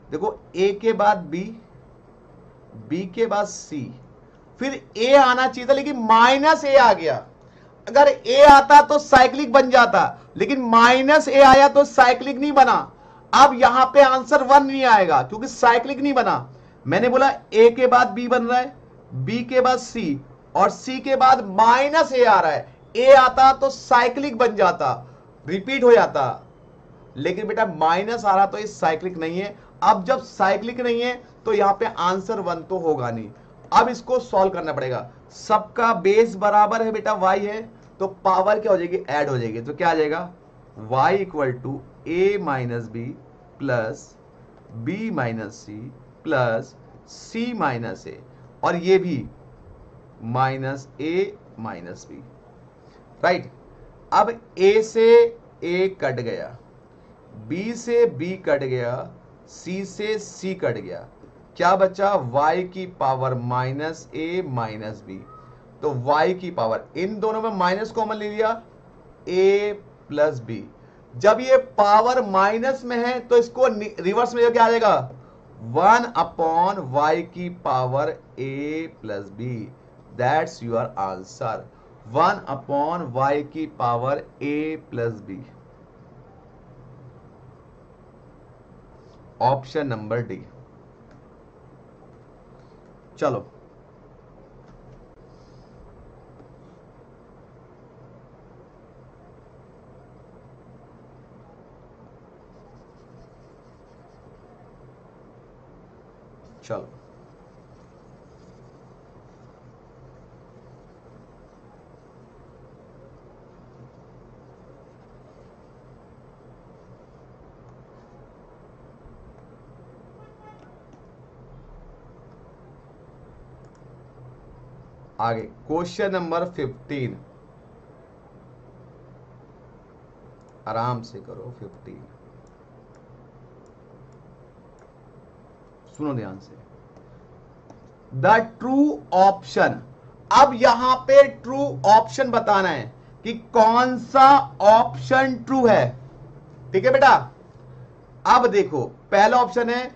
Speaker 1: देखो ए के बाद बी, बी के बाद सी, फिर ए आना चाहिए था लेकिन माइनस ए आ गया। अगर ए आता तो साइक्लिक बन जाता, लेकिन माइनस ए आया तो साइक्लिक नहीं बना। अब यहां पे आंसर 1 नहीं आएगा क्योंकि साइक्लिक नहीं बना। मैंने बोला ए के बाद बी बन रहा है, बी के बाद सी और सी के बाद माइनस ए आ रहा है। ए आता तो साइक्लिक बन जाता, रिपीट हो जाता, लेकिन बेटा माइनस आ रहा तो ये साइक्लिक नहीं है। अब जब साइक्लिक नहीं है तो यहां पे आंसर 1 तो होगा नहीं। अब इसको सॉल्व करना पड़ेगा। सबका बेस बराबर है बेटा, y है, तो पावर क्या हो जाएगी? ऐड हो जाएगी। तो क्या आ जाएगा? y equal to a minus b plus b minus c plus c minus a, और ये भी minus a minus b. Right, अब a से a कट गया, b से b कट गया, c से c कट गया, क्या बचा? y की power minus a minus b. तो y की पावर, इन दोनों में माइनस कॉमन ले लिया, a प्लस बी। जब ये पावर माइनस में है तो इसको रिवर्स में क्या आ जाएगा? 1/y की power a plus b. That's your answer, 1/y की power a plus b. Option number D. चलो चलो आगे क्वेश्चन नंबर 15, आराम से करो। 15 सुनो ध्यान से। द ट्रू ऑप्शन, अब यहां पे ट्रू ऑप्शन बताना है कि कौन सा ऑप्शन ट्रू है। ठीक है बेटा, अब देखो पहला ऑप्शन है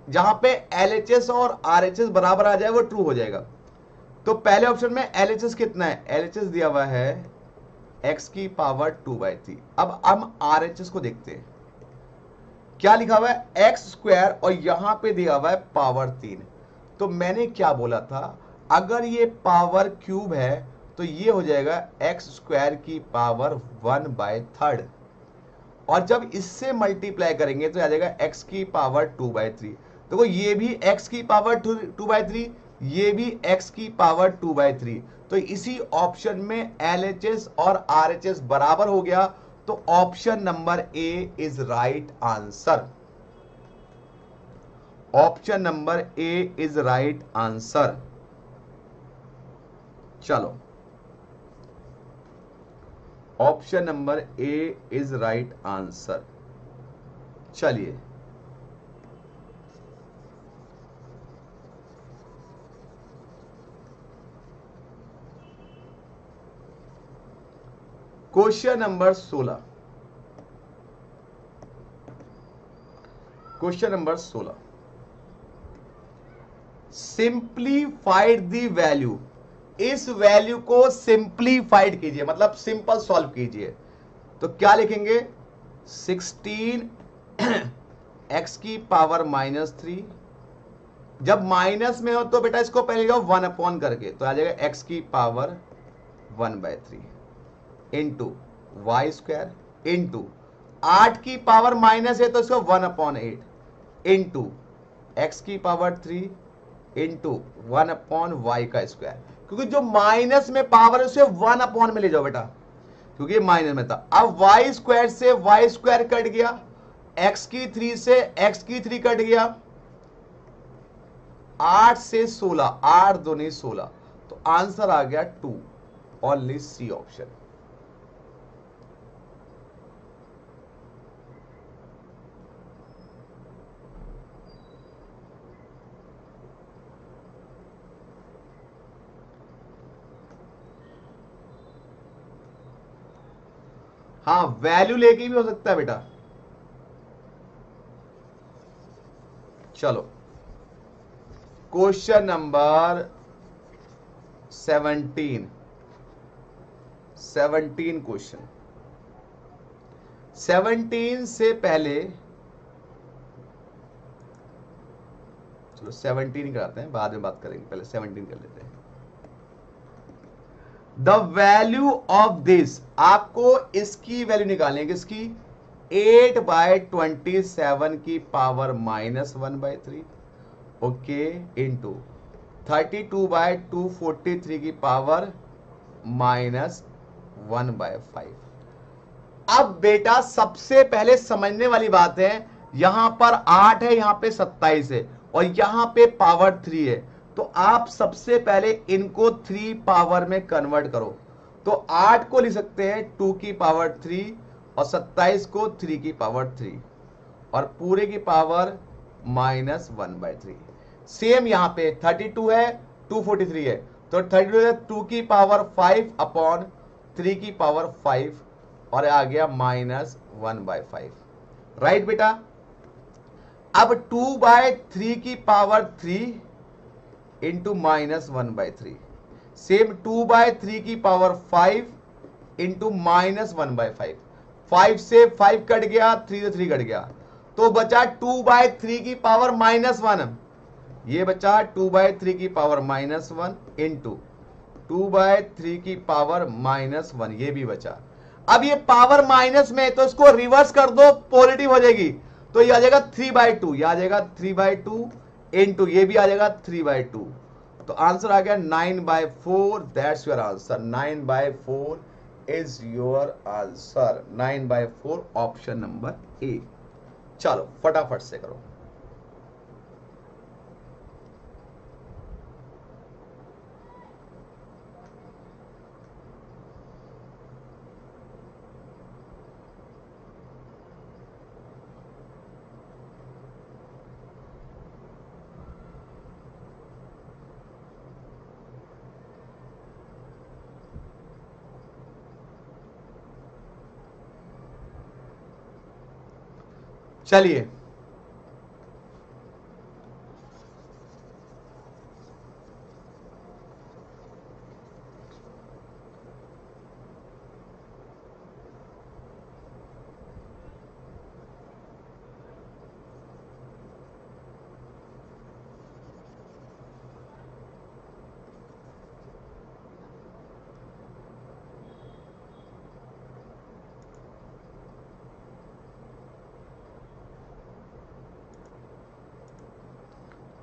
Speaker 1: जहां पे LHS और RHS बराबर आ जाए वो ट्रू हो जाएगा। तो पहले ऑप्शन में LHS कितना है, LHS दिया हुआ है x की पावर 2/3। अब हम RHS को देखते हैं, क्या लिखा हुआ है x स्क्वायर और यहां पे दिया हुआ है पावर 3। तो मैंने क्या बोला था, अगर ये पावर क्यूब है तो ये हो जाएगा x स्क्वायर की पावर 1/3, और जब इससे मल्टीप्लाई करेंगे तो आ जाएगा x की पावर 2/3। देखो ये भी x की पावर 2/3, ये भी x की पावर 2/3। तो इसी ऑप्शन में LHS और RHS बराबर हो गया, तो option number a is right answer. Option number a is right answer. चलो, option number a is right answer. चलिए question number 16, question number 16, simplified the value. इस वैल्यू को सिंप्लीफाइड कीजिए, मतलब सिंपल सॉल्व कीजिए। तो क्या लिखेंगे, 16 x की पावर -3। जब माइनस में हो तो बेटा इसको पहले जाओ 1 अपॉन करके, तो आ जाएगा x की power 1/3 into y square into 8 की पावर माइनस है तो इसको 1/8 इंटू एक्स की पावर 3 इंटू 1/y का स्क्वायर। क्योंकि जो माइनस में पावर है उसे 1 में ले जाओ बेटा, क्योंकि ये माइनस में था। अब वाई स्क्वायर से वाई स्क्वायर कट गया, एक्स की 3 से एक्स की 3 कट गया, 8 से 16, 8 दूनी 16, तो आंसर आ गया 2, ओनली सी ऑप्शन। हाँ, वैल्यू लेके भी हो सकता है बेटा। चलो क्वेश्चन नंबर 17, 17 क्वेश्चन। 17 से पहले, चलो 17 ही कराते हैं, बाद में बात करेंगे, पहले 17 कर लेते हैं। द वैल्यू ऑफ दिस, आपको इसकी वैल्यू निकालनी है, किसकी, 8/27 की पावर -1/3, ओके, इंटू 32/243 की पावर -1/5। अब बेटा सबसे पहले समझने वाली बात है, यहां पर 8 है, यहां पे 27 है, और यहां पे पावर 3 है। तो आप सबसे पहले इनको 3 पावर में कन्वर्ट करो। तो 8 को लिख सकते हैं 2 की पावर 3 और 27 को 3 की पावर 3 और पूरे की पावर -1/3। सेम यहां पे 32 है, 243 है, तो 32 है 2 की पावर 5 अपॉन 3 की पावर 5 और आ गया -1/5। राइट बेटा। अब 2/3 की पावर 3 इंटू -1/3, सेम 2/3 की पावर 5 इंटू -1/5। 5 से 5 कट गया, 3 से 3 कट गया, तो बचा 2/3 की पावर -1। ये बचा 2/3 की पावर -1 इंटू 2/3 की पावर -1, ये भी बचा। अब ये पावर माइनस में, तो इसको रिवर्स कर दो, पॉजिटिव हो जाएगी, तो ये आ जाएगा 3/2, ये आ जाएगा 3/2 इंटू ये भी आ जाएगा 3/2, तो आंसर आ गया 9/4। That's your answer, 9/4 is your answer, 9/4 option number ए। चलो फटाफट से करो। चलिए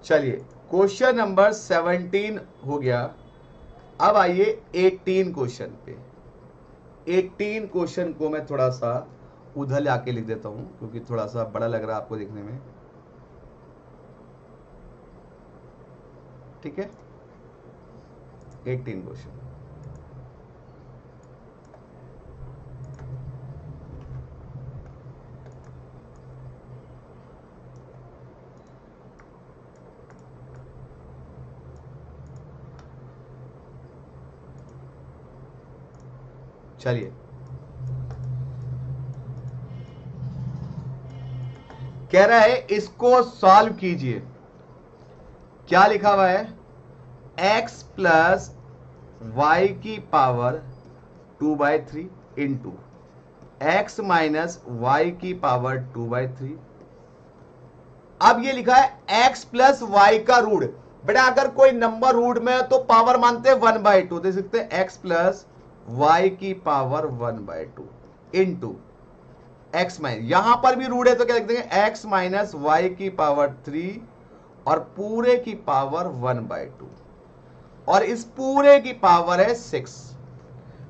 Speaker 1: चलिए क्वेश्चन नंबर 17 हो गया। अब आइए 18 क्वेश्चन पे। 18 क्वेश्चन को मैं थोड़ा सा उधर ले आके लिख देता हूं क्योंकि थोड़ा सा बड़ा लग रहा है आपको देखने में। ठीक है, 18 क्वेश्चन। चलिए कह रहा है इसको सॉल्व कीजिए। क्या लिखा हुआ है? x प्लस वाई की power 2/3 into x minus y की पावर 2/3। अब ये लिखा है x प्लस वाई का रूट। बेटा अगर कोई नंबर रूट में है तो पावर मानते हैं 1/2, देख सकते हैं x प्लस वाई की पावर 1/2 इंटू एक्स माइनस, यहां पर भी रूट है तो क्या लिख देंगे x माइनस वाई की पावर 3 और पूरे की पावर 1/2 और इस पूरे की पावर है 6।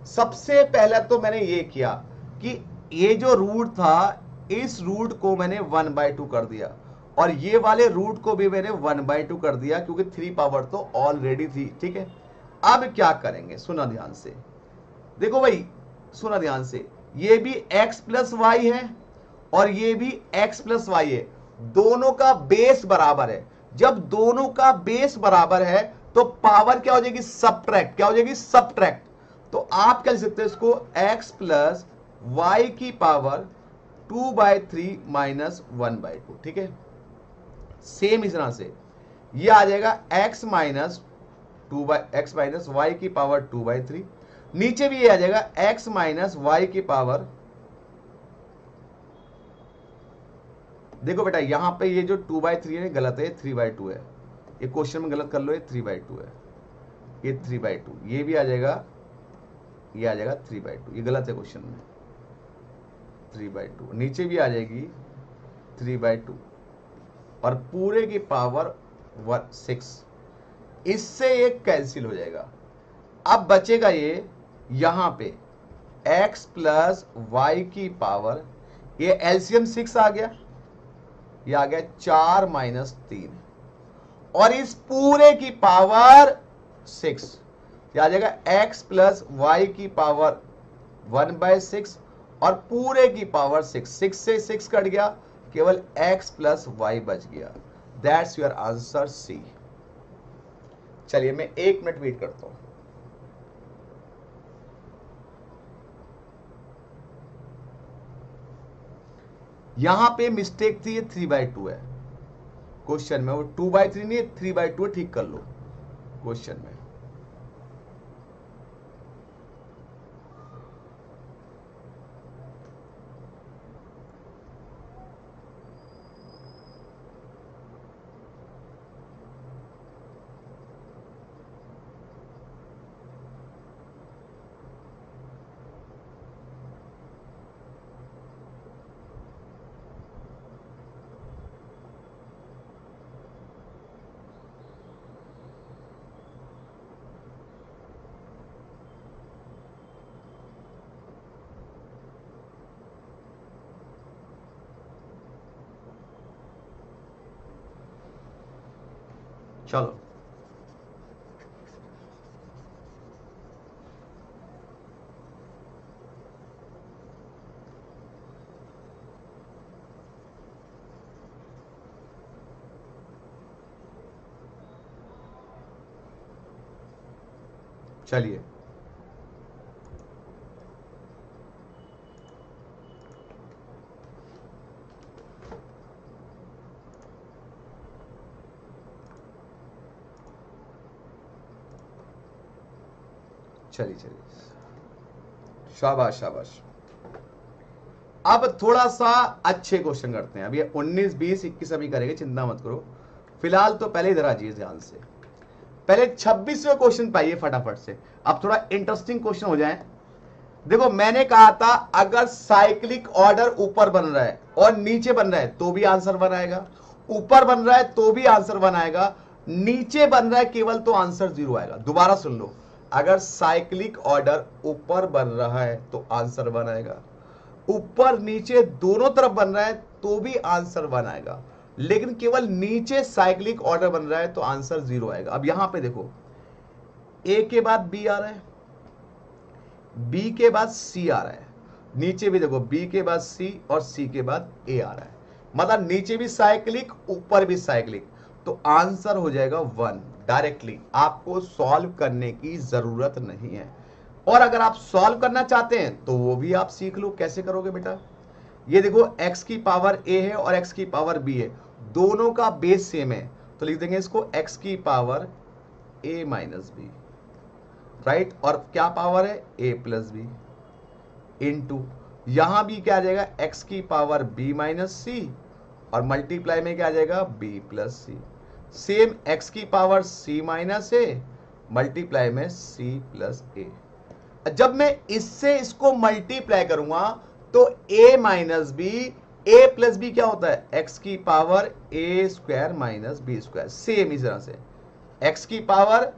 Speaker 1: सबसे पहले तो मैंने ये किया कि ये जो रूट था इस रूट को मैंने 1/2 कर दिया और ये वाले रूट को भी मैंने 1/2 कर दिया क्योंकि 3 पावर तो ऑलरेडी थी। ठीक है, अब क्या करेंगे सुना ध्यान से, देखो भाई सुना ध्यान से, ये भी x प्लस वाई है और ये भी x प्लस वाई है, दोनों का बेस बराबर है। जब दोनों का बेस बराबर है तो पावर क्या हो जाएगी? सबट्रैक्ट। क्या हो जाएगी? सबट्रैक्ट। तो आप क्या लिख सकते हैं इसको? x प्लस वाई की पावर 2/3 माइनस 1/2। ठीक है, सेम इस तरह से ये आ जाएगा x minus x minus y की पावर 2/3। नीचे भी ये आ जाएगा x माइनस वाई की पावर, देखो बेटा यहां पे ये जो 2/3 है गलत है, 3/2 है। ये क्वेश्चन में गलत कर लो, ये 3/2 है, ये 3/2, ये भी आ जाएगा, ये आ जाएगा 3/2, ये गलत है क्वेश्चन में 3/2। नीचे भी आ जाएगी 3/2 और पूरे की पावर 6, इससे ये कैंसिल हो जाएगा। अब बचेगा ये यहां पे x प्लस वाई की पावर, ये एलसीएम 6 आ गया, ये आ गया 4 माइनस 3 और इस पूरे की पावर 6, ये आ जाएगा x प्लस वाई की पावर 1/6 और पूरे की पावर 6, 6 से 6 कट गया, केवल x प्लस वाई बच गया। That's your answer C. चलिए मैं 1 मिनट वेट करता हूं। यहां पे मिस्टेक थी, ये 3/2 है क्वेश्चन में, वो 2/3 नहीं है, 3/2 ठीक कर लो क्वेश्चन में। चलो चलिए चलिए चलिए, शाबाश शाबाश। अब थोड़ा सा अच्छे क्वेश्चन करते हैं। अब ये 19, 20, 21 अभी करेंगे, चिंता मत करो। फिलहाल तो पहले इधर आ जाइए ध्यान से। पहले 26वें क्वेश्चन पाइए फटाफट से। अब थोड़ा इंटरेस्टिंग क्वेश्चन हो जाए। देखो मैंने कहा था अगर साइक्लिक ऑर्डर ऊपर बन रहा है और नीचे बन रहा है तो भी आंसर 1 आएगा, ऊपर बन रहा है तो भी आंसर 1 आएगा, नीचे बन रहा है केवल तो आंसर 0 आएगा। दोबारा सुन लो, अगर साइक्लिक ऑर्डर ऊपर बन रहा है तो आंसर 1 आएगा, ऊपर नीचे दोनों तरफ बन रहा है तो भी आंसर 1 आएगा, लेकिन केवल नीचे साइक्लिक ऑर्डर बन रहा है तो आंसर 0 आएगा। अब यहां पे देखो, ए के बाद बी आ रहा है, बी के बाद सी आ रहा है, नीचे भी देखो बी के बाद सी और सी के बाद ए आ रहा है, मतलब नीचे भी साइक्लिक ऊपर भी साइक्लिक, तो आंसर हो जाएगा 1 डायरेक्टली। आपको सॉल्व करने की जरूरत नहीं है। और अगर आप सॉल्व करना चाहते हैं तो वो भी आप सीख लो। कैसे करोगे बेटा, ये देखो x की पावर a है और x की पावर b है, दोनों का बेस सेम है, तो लिख देंगे इसको x की power a minus b, right. और क्या पावर है a प्लस बी इंटू, यहां भी क्या आ जाएगा x की पावर b माइनस सी, और मल्टीप्लाई में क्या आ जाएगा b plus c, same x की power c minus a, multiply में c प्लस ए। जब मैं इससे इसको मल्टीप्लाई करूंगा तो a minus b, a plus b क्या होता है x की power a square minus b square, same इस तरह से x की power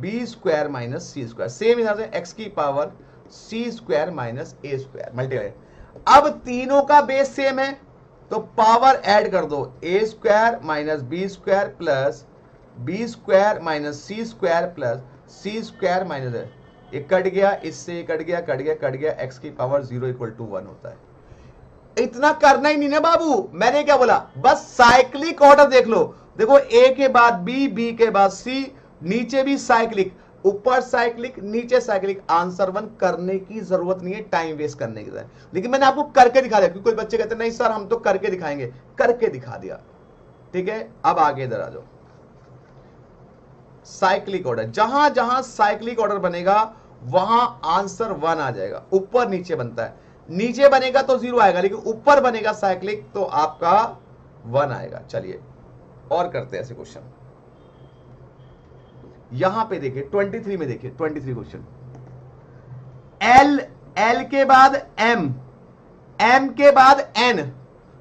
Speaker 1: b square minus c square, same इस तरह से x की power c square minus a square multiply. अब तीनों का बेस सेम है तो पावर ऐड कर दो, a square minus b square plus b square minus c square plus c square minus, ये कट गया, इससे कट गया, कट गया, कट गया, x की पावर 0 इक्वल टू 1 होता है। इतना करना ही नहीं ना बाबू, मैंने क्या बोला, बस साइक्लिक ऑर्डर देख लो। देखो a के बाद b, b के बाद c, नीचे भी साइक्लिक, ऊपर साइक्लिक, नीचे साइक्लिक, आंसर 1 करने की जरूरत नहीं है, टाइम वेस्ट करने की जरूरत। लेकिन मैंने आपको करके दिखा दिया, क्योंकि कोई बच्चे कहते नहीं सर हम तो करके दिखाएंगे, करके दिखा दिया। ठीक है, अब आगे इधर आ जाओ। साइक्लिक ऑर्डर, जहां जहां साइक्लिक ऑर्डर बनेगा वहां आंसर 1 आ जाएगा। ऊपर नीचे बनता है, नीचे बनेगा तो 0 आएगा, लेकिन ऊपर बनेगा साइक्लिक तो आपका 1 आएगा। चलिए और करते हैं ऐसे क्वेश्चन। यहां पे देखिए 23 में, देखिए 23 क्वेश्चन, एल के बाद एम, एम के बाद एन,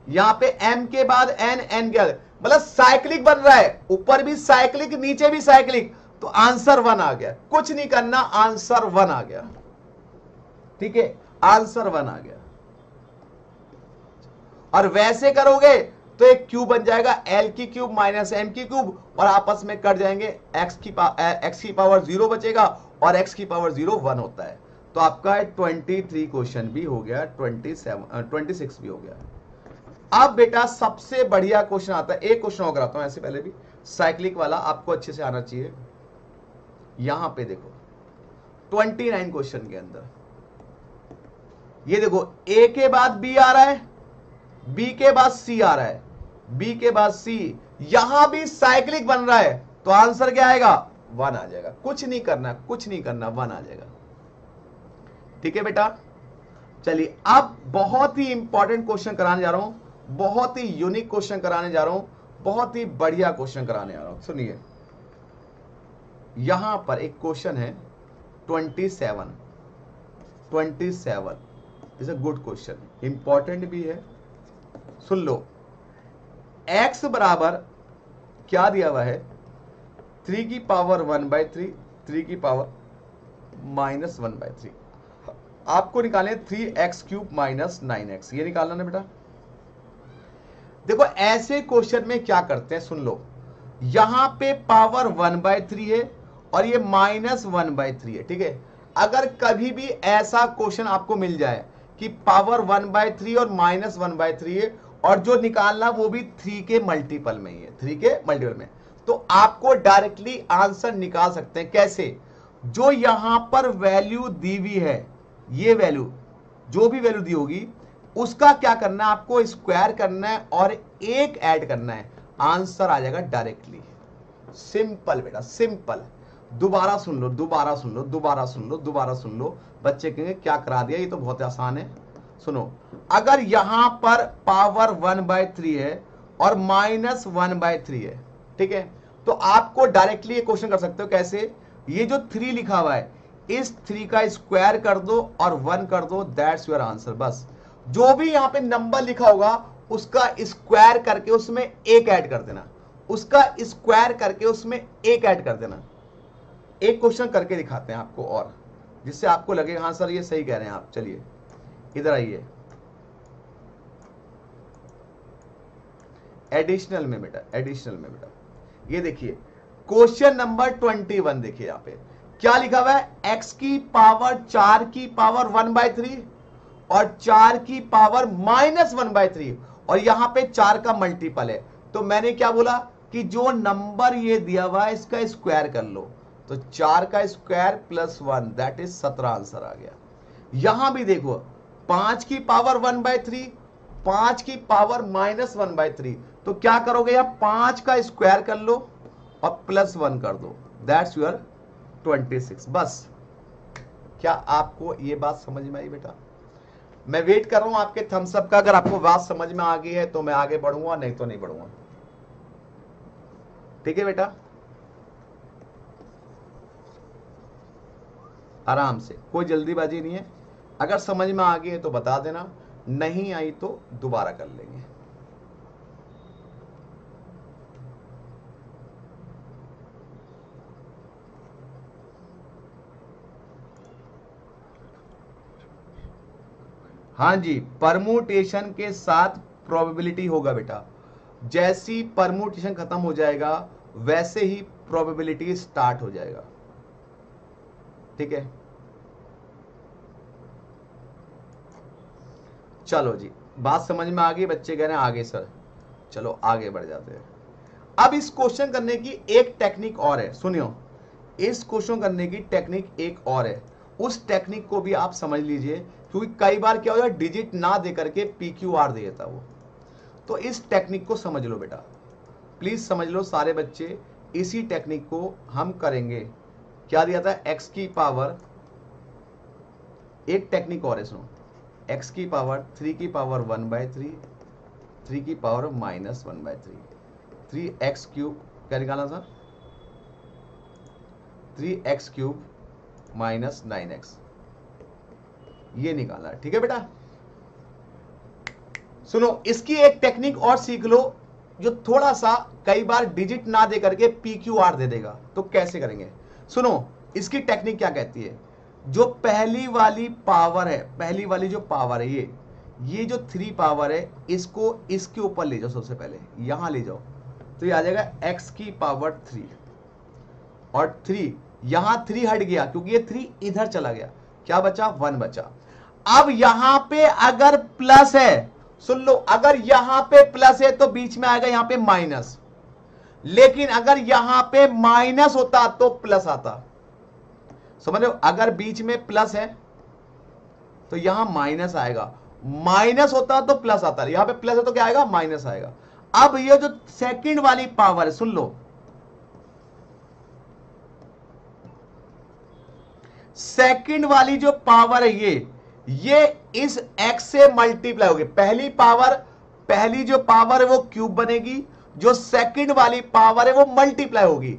Speaker 1: यहां पे एम के बाद एन, एन के बाद, मतलब साइक्लिक बन रहा है, ऊपर भी साइक्लिक नीचे भी साइक्लिक, तो आंसर 1 आ गया। कुछ नहीं करना, आंसर 1 आ गया। ठीक है, आंसर 1 आ गया। और वैसे करोगे तो एक क्यूब बन जाएगा, एल की क्यूब माइनस एम की क्यूब, और आपस में कट जाएंगे, एक्स की पावर 0 बचेगा और एक्स की पावर 0 1 होता है। तो आपका 23 क्वेश्चन भी हो गया, 26 भी हो गया। अब बेटा सबसे बढ़िया क्वेश्चन आता है, एक क्वेश्चन और कराता हूं ऐसे पहले भी, साइक्लिक वाला आपको अच्छे से आना चाहिए। यहां पे देखो 29 क्वेश्चन के अंदर, ये देखो ए के बाद बी आ रहा है, बी के बाद सी आ रहा है, बी के बाद सी, यहां भी साइक्लिक बन रहा है, तो आंसर क्या आएगा 1 आ जाएगा। कुछ नहीं करना, कुछ नहीं करना, 1 आ जाएगा। ठीक है बेटा, चलिए अब बहुत ही इंपॉर्टेंट क्वेश्चन कराने जा रहा हूं, बहुत ही यूनिक क्वेश्चन कराने जा रहा हूं, बहुत ही बढ़िया क्वेश्चन कराने जा रहा हूं। सुनिए, यहां पर एक क्वेश्चन है 27 is a good question, important भी है। सुन लो, x बराबर क्या दिया हुआ है, 3 की पावर 1/3, 3 की पावर माइनस 1/3। आपको निकालने 3x³ माइनस 9x, ये निकालना ना बेटा। देखो ऐसे क्वेश्चन में क्या करते हैं, सुन लो, यहां पे पावर 1/3 है और ये माइनस 1/3 है। ठीक है, अगर कभी भी ऐसा क्वेश्चन आपको मिल जाए कि पावर 1/3 और माइनस 1/3 है और जो निकालना वो भी 3 के मल्टीपल में ही है, 3 के मल्टीपल में, तो आपको डायरेक्टली आंसर निकाल सकते हैं। कैसे, जो यहां पर वैल्यू दी हुई है, ये वैल्यू जो भी वैल्यू दी होगी उसका क्या करना है, आपको स्क्वायर करना है और 1 ऐड करना है, आंसर आ जाएगा डायरेक्टली। सिंपल बेटा, सिंपल। दोबारा सुन लो, दोबारा सुन लो, दोबारा सुन लो, दोबारा सुन लो। बच्चे कहेंगे क्या करा दिया, ये तो बहुत आसान है। सुनो, अगर यहां पर पावर 1/3 है और -1/3 है, ठीक है, तो आपको डायरेक्टली ये क्वेश्चन कर सकते हो कैसे, ये जो 3 लिखा हुआ है इस 3 का स्क्वायर कर दो और 1 कर दो, दैट्स योर आंसर। बस जो भी यहां पे नंबर लिखा होगा उसका स्क्वायर करके उसमें 1 ऐड कर देना, उसका स्क्वायर करके उसमें 1 ऐड कर देना। एक क्वेश्चन करके दिखाते हैं आपको और, जिससे आपको लगे हाँ सर ये सही कह रहे हैं आप। चलिए इधर आइए, एडिशनल में बेटा, एडिशनल में बेटा, ये देखिए क्वेश्चन नंबर 21। देखिए यहां पे क्या लिखा हुआ है, x की पावर 4 की पावर 1/3 और 4 की पावर -1/3, और यहां पे 4 का मल्टीपल है। तो मैंने क्या बोला कि जो नंबर ये दिया हुआ है इसका स्क्वायर कर लो, तो 4 का square plus 1 that is 17 answer आ गया। यहां भी देखो 5 की पावर 1/3, 5 की पावर -1/3, तो क्या करोगे, या 5 का स्क्वायर कर लो और प्लस 1 कर दो, दैट्स योर 26। बस क्या आपको ये बात समझ में आई बेटा? मैं वेट कर रहा हूं आपके थम्स अप का। अगर आपको बात समझ में आ गई है तो मैं आगे बढ़ूंगा, नहीं तो नहीं बढ़ूंगा। ठीक है बेटा, आराम से, कोई जल्दीबाजी नहीं है। अगर समझ में आ गई है तो बता देना, नहीं आई तो दोबारा कर लेंगे। हाँ जी, परमुटेशन के साथ प्रोबेबिलिटी होगा बेटा। जैसी परमुटेशन खत्म हो जाएगा वैसे ही प्रोबेबिलिटी स्टार्ट हो जाएगा। ठीक है, चलो जी, बात समझ में आ गई? बच्चे कह रहे हैं आगे सर, चलो आगे बढ़ जाते हैं। अब इस क्वेश्चन करने की एक टेक्निक और है, सुनियो, इस क्वेश्चन करने की टेक्निक एक और है, उस टेक्निक को भी आप समझ लीजिए, क्योंकि कई बार क्या होता है डिजिट ना दे करके PQR दे देता वो। तो इस टेक्निक को समझ लो बेटा, प्लीज समझ लो सारे बच्चे। इसी टेक्निक को हम करेंगे। क्या दिया था, x की पावर, एक टेक्निक और है सुनो, x की पावर 3 की पावर 1/3, 3 की पावर -1/3, 3x क्यूब, क्या निकाला था, 3x क्यूब -9x, ये निकाला। ठीक है बेटा, सुनो इसकी एक टेक्निक और सीख लो, जो थोड़ा सा कई बार डिजिट ना दे करके PQR दे देगा। तो कैसे करेंगे, सुनो इसकी टेक्निक क्या कहती है, जो पहली वाली पावर है, पहली वाली जो पावर है ये जो 3 पावर है, इसको इसके ऊपर ले जाओ, सबसे पहले यहां ले जाओ, तो ये आ जाएगा x की पावर 3, और 3 यहां 3 हट गया क्योंकि ये 3 इधर चला गया, क्या बचा, 1 बचा। अब यहां पे अगर प्लस है, सुन लो, अगर यहां पे प्लस है तो बीच में आएगा यहां पे माइनस, लेकिन अगर यहां पे माइनस होता तो प्लस आता। समझ लो, अगर बीच में प्लस है तो यहां माइनस आएगा, माइनस होता तो प्लस आता, यहां पे प्लस है तो क्या आएगा, माइनस आएगा। अब ये जो सेकंड वाली पावर है, सुन लो, सेकंड वाली जो पावर है ये इस x से मल्टीप्लाई होगी। पहली पावर, पहली जो पावर है वो क्यूब बनेगी, जो सेकंड वाली पावर है वो मल्टीप्लाई होगी,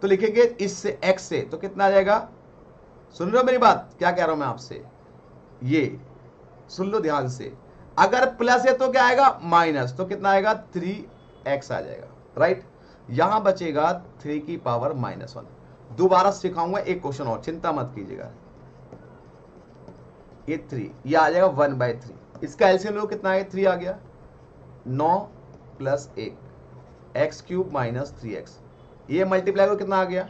Speaker 1: तो लिखेंगे इससे x से, तो कितना आ जाएगा, सुन लो मेरी बात, क्या कह रहा हूं मैं आपसे, ये सुन लो ध्यान से, अगर प्लस है तो क्या आएगा, माइनस, तो कितना आएगा, 3x आ जाएगा, राइट। यहां बचेगा 3 की पावर -1। दोबारा सिखाऊंगा एक क्वेश्चन और, चिंता मत कीजिएगा। ये 3, ये आ जाएगा 1/3, इसका एलसीएम लो, कितना है, 3 आ गया, 9 + 1, x³ - 3x, ये मल्टीप्लाई को कितना आ गया,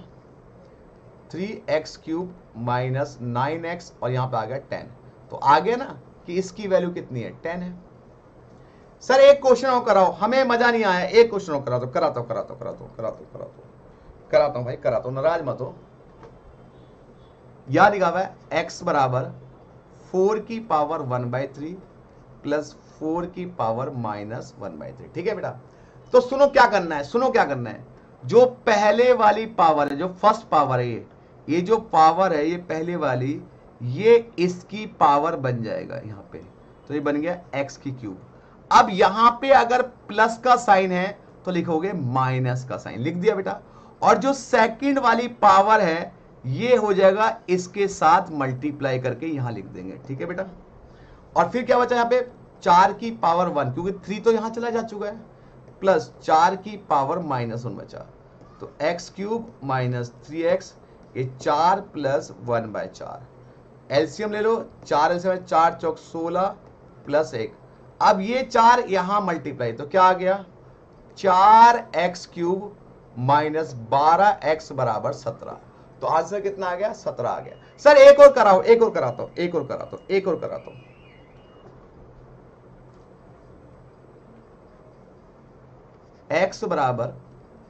Speaker 1: 3x³ - 9x, और यहां पे आ गया 10। तो आ गया ना कि इसकी वैल्यू कितनी है, 10 है। सर एक क्वेश्चन और कराओ, हमें मजा नहीं आया, एक क्वेश्चन और करा दो, कराता हूं भाई, कराता हूं, नाराज मत हो। यहां लिखा हुआ है x बराबर 4 की पावर 1/3 प्लस 4 की पावर -1/3। ठीक है बेटा, तो सुनो क्या करना है, सुनो क्या करना है, जो पहले वाली पावर है, जो फर्स्ट पावर है, ये जो पावर है ये पहले वाली, ये इसकी पावर बन जाएगा यहां पे, तो ये बन गया x की क्यूब। अब यहां पे अगर प्लस का साइन है तो लिखोगे माइनस का साइन, लिख दिया बेटा। और जो सेकंड वाली पावर है ये हो जाएगा इसके साथ मल्टीप्लाई करके यहां लिख देंगे, ठीक है बेटा। और फिर क्या बचा यहां पे, 4 की पावर 1, क्योंकि 3 तो यहां चला जा चुका है, प्लस 4 की पावर -1 बचा, तो x क्यूब माइनस 3x, ये 4 प्लस 1/4। एलसीएम ले लो, 4 एलसीएम 4 चौक 16 प्लस 1। अब ये 4 यहां मल्टीप्लाई, तो क्या आ गया, 4x क्यूब माइनस 12x बराबर 17। तो आंसर कितना आ गया, 17 आ गया। सर एक और कराओ, एक और कराता हूं, एक और कराता हूं, एक और कराता हूं। x बराबर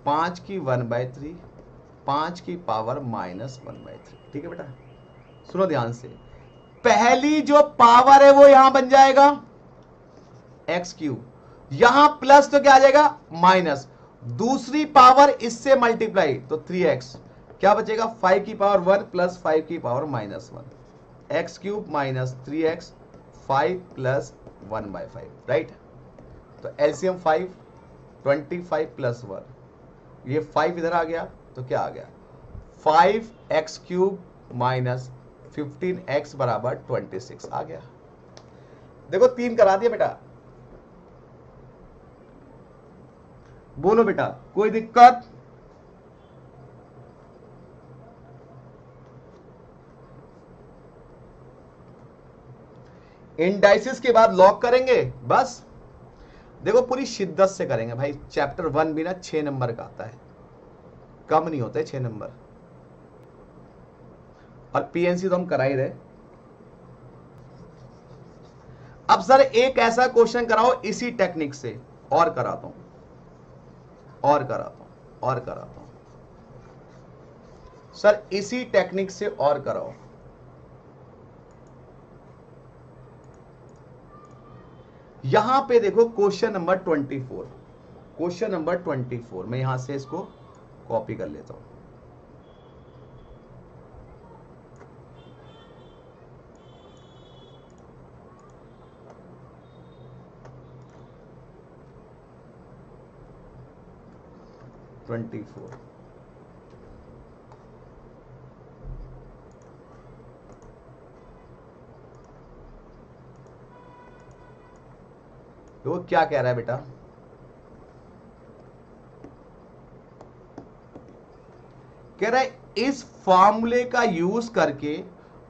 Speaker 1: 5 की 1/3, 5 की पावर -1/3, ठीक है बेटा। सुनो ध्यान से, पहली जो पावर है वो यहां बन जाएगा x क्यूब, यहां प्लस तो क्या आ जाएगा माइनस, दूसरी पावर इससे मल्टीप्लाई तो 3x, क्या बचेगा 5 की पावर 1 प्लस 5 की power -1, x cube minus 3x, 5 plus 1/5, right. तो एलसीएम 5, 25 प्लस 1, ये 5 इधर आ गया, तो क्या आ गया 5x क्यूब माइनस 15x बराबर 26 आ गया। देखो 3 करा दिया बेटा, बोलो बेटा कोई दिक्कत? इंडाइसिस के बाद लॉक करेंगे बस। देखो पूरी शिद्दत से करेंगे भाई, चैप्टर 1 भी ना 6 नंबर का आता है, कम नहीं होते 6 नंबर। और पीएनसी तो हम करा ही रहे। अब सर एक ऐसा क्वेश्चन कराओ इसी टेक्निक से, और कराता हूं, और कराता हूं, और कराता हूं सर, इसी टेक्निक से और कराओ। यहां पे देखो क्वेश्चन नंबर 24, क्वेश्चन नंबर 24, मैं यहां से इसको कॉपी कर लेता हूं। तो वो क्या कह रहा है बेटा, कह रहा है इस फॉर्मूले का यूज करके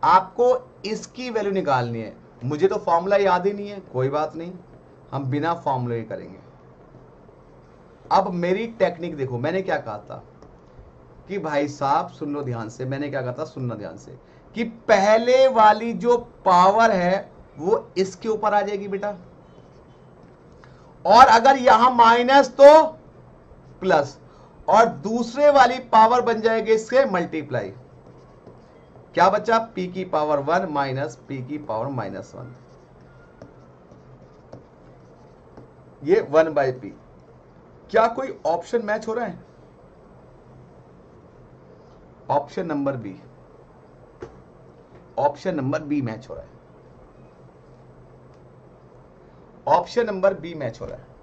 Speaker 1: आपको इसकी वैल्यू निकालनी है। मुझे तो फॉर्मूला याद ही नहीं है, कोई बात नहीं, हम बिना फॉर्मूले करेंगे। अब मेरी टेक्निक देखो, मैंने क्या कहा था कि भाई साहब सुन लो ध्यान से, मैंने क्या कहा था, सुनना ध्यान से, कि पहले वाली जो पावर है वो इसके ऊपर आ जाएगी बेटा, और अगर यहां माइनस तो प्लस, और दूसरे वाली पावर बन जाएगी इसके मल्टीप्लाई। क्या बचा, p की पावर 1 माइनस p की पावर -1, ये 1/p। क्या कोई ऑप्शन मैच हो रहा है? Option number B, option number B match हो रहा है, ऑप्शन नंबर बी मैच हो रहा है।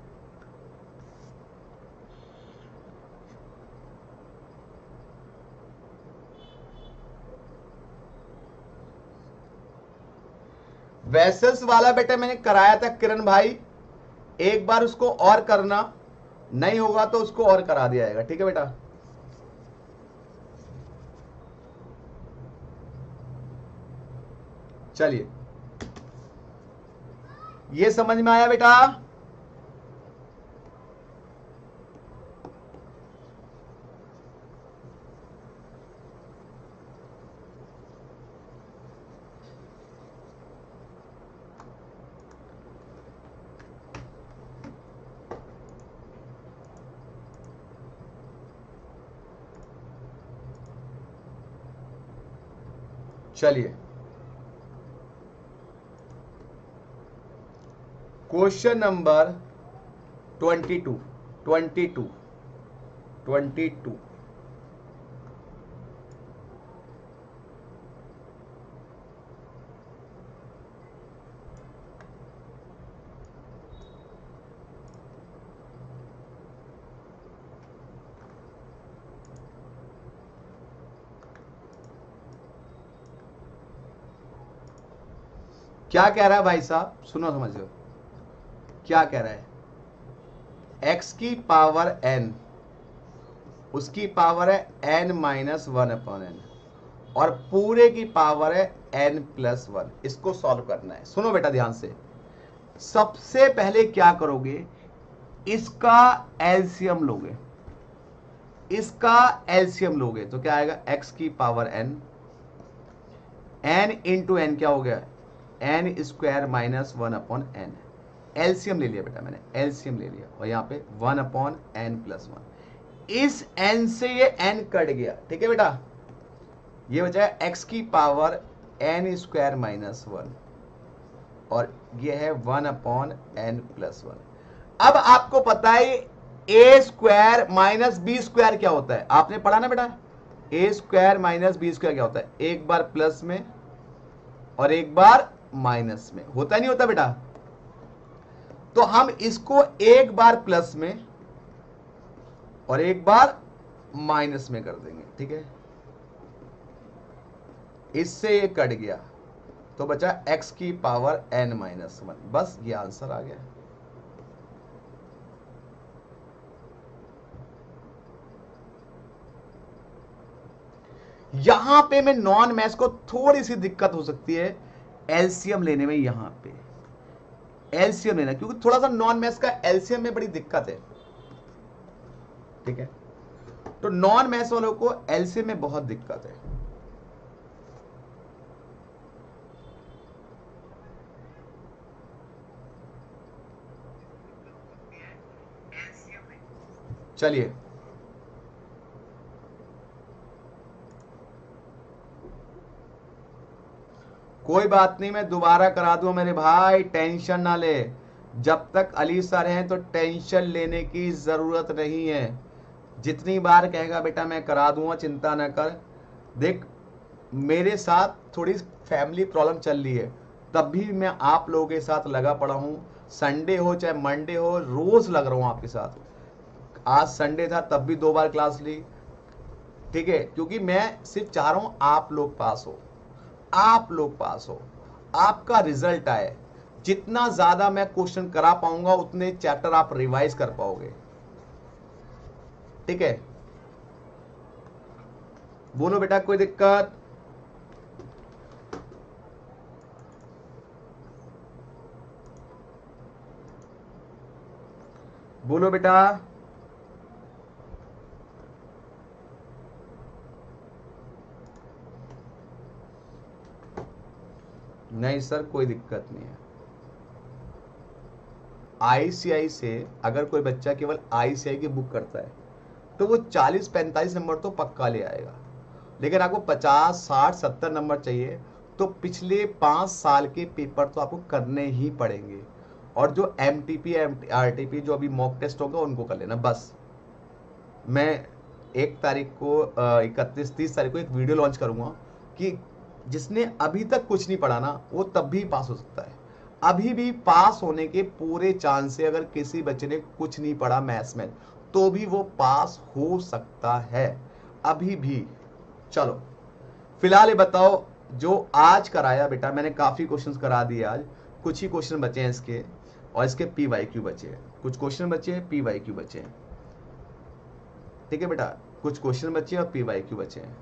Speaker 1: वेसल्स वाला बेटा मैंने कराया था किरण भाई, एक बार उसको और करना, नहीं होगा तो उसको और करा दिया जाएगा, ठीक है बेटा। चलिए ये समझ में आया बेटा? चलिए क्वेश्चन नंबर 22, 22। क्या कह रहा है भाई साहब, सुनो समझो क्या कह रहा है। x की पावर n, उसकी पावर है n माइनस 1/n, और पूरे की पावर है n+1। इसको सॉल्व करना है। सुनो बेटा ध्यान से, सबसे पहले क्या करोगे, इसका एलसीएम लोगे, इसका एलसीएम लोगे तो क्या आएगा, x की power n, n into n क्या हो गया, n² माइनस 1/n। एलसीएम ले लिया बेटा मैंने, एलसीएम ले लिया, और यहाँ पे 1/n+1। इस n से ये n कट गया, ठीक है बेटा, ये बचा है x की पावर n² माइनस 1, और ये है 1/n+1। अब आपको पता है a² माइनस b² क्या होता है, आपने पढ़ा ना बेटा, a² माइनस b² क्या होता है, एक बार प्लस में और एक बार माइनस में, होता नहीं होता बेटा। तो हम इसको एक बार प्लस में और एक बार माइनस में कर देंगे, ठीक है, इससे ये कट गया तो बचा x की पावर n-1। बस ये आंसर आ गया। यहां पे मैं नॉन मैथ्स को थोड़ी सी दिक्कत हो सकती है एलसीएम लेने में, यहां पे एलसीएम लेना, क्योंकि थोड़ा सा नॉन मैथ्स का एलसीएम में बड़ी दिक्कत है, ठीक है। तो नॉन मैथ्स वालों को एलसीएम में बहुत दिक्कत है। चलिए कोई बात नहीं, मैं दोबारा करा दूंगा मेरे भाई, टेंशन ना ले। जब तक अली सर हैं तो टेंशन लेने की जरूरत नहीं है। जितनी बार कहेगा बेटा मैं करा दूंगा, चिंता ना कर। देख मेरे साथ थोड़ी फैमिली प्रॉब्लम चल रही है, तब भी मैं आप लोगों के साथ लगा पड़ा हूं। संडे हो चाहे मंडे हो, रोज लग रहा हूं आपके साथ। आज संडे था तब भी 2 बार क्लास ली, ठीक है, क्योंकि मैं सिर्फ चाह रहा हूं आप लोग पास हो, आप लोग पास हो, आपका रिजल्ट आए। जितना ज्यादा मैं क्वेश्चन करा पाऊंगा उतने चैप्टर आप रिवाइज कर पाओगे, ठीक है। बोलो बेटा कोई दिक्कत, बोलो बेटा। नहीं सर कोई दिक्कत नहीं है। आईसीआई से अगर कोई बच्चा केवल आईसीआई की बुक करता है तो वो 40-45 नंबर तो पक्का ले आएगा, लेकिन आपको 50, 60, 70 नंबर चाहिए तो पिछले 5 साल के पेपर तो आपको करने ही पड़ेंगे, और जो एमटीपी आरटीपी जो अभी मॉक टेस्ट होगा उनको कर लेना बस। मैं 1 तारीख को 31-30 तारीख को एक वीडियो लॉन्च करूंगा कि जिसने अभी तक कुछ नहीं पढ़ा ना वो तब भी पास हो सकता है। अभी भी पास होने के पूरे चांस है, अगर किसी बच्चे ने कुछ नहीं पढ़ा मैथ्स में तो भी वो पास हो सकता है अभी भी। चलो फिलहाल ये बताओ, जो आज कराया बेटा मैंने काफी क्वेश्चंस करा दिए, आज कुछ ही क्वेश्चन बचे हैं इसके, और इसके पीवाईक्यू बचे हैं, कुछ क्वेश्चन बचे हैं, पीवाईक्यू बचे हैं, ठीक है बेटा, कुछ क्वेश्चन बचे हैं और पीवाईक्यू बचे हैं।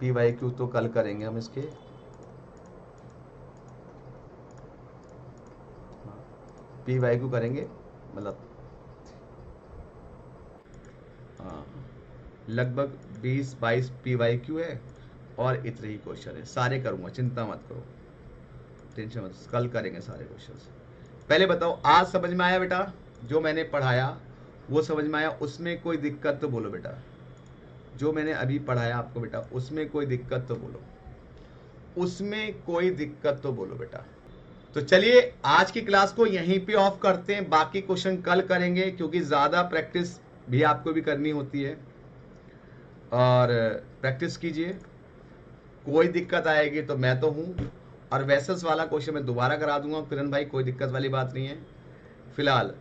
Speaker 1: पीवाईक्यू तो कल करेंगे हम इसके, पीवाईक्यू करेंगे, मतलब हाँ लगभग 20-22 पीवाईक्यू है और इतने ही क्वेश्चन है, सारे करूंगा, चिंता मत करो, टेंशन मत, कल करेंगे सारे क्वेश्चन। पहले बताओ आज समझ में आया बेटा, जो मैंने पढ़ाया वो समझ में आया, उसमें कोई दिक्कत तो बोलो बेटा। जो मैंने अभी पढ़ाया आपको बेटा उसमें कोई दिक्कत तो बोलो, उसमें कोई दिक्कत तो बोलो बेटा। तो चलिए आज की क्लास को यहीं पे ऑफ करते हैं, बाकी क्वेश्चन कल करेंगे क्योंकि ज़्यादा प्रैक्टिस भी आपको भी करनी होती है, और प्रैक्टिस कीजिए। कोई दिक्कत आएगी तो मैं तो हूँ, और वेसल्स वाला क्वेश्चन मैं दोबारा करा दूंगा किरण भाई, कोई दिक्कत वाली बात नहीं है। फिलहाल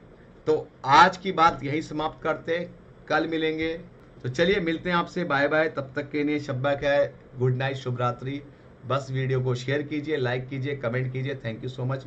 Speaker 1: तो आज की बात यही समाप्त करते हैं, कल मिलेंगे। तो चलिए मिलते हैं आपसे, बाय बाय। तब तक के लिए शब्बा खैर, गुड नाइट, शुभ रात्रि। बस वीडियो को शेयर कीजिए, लाइक कीजिए, कमेंट कीजिए। Thank you so much.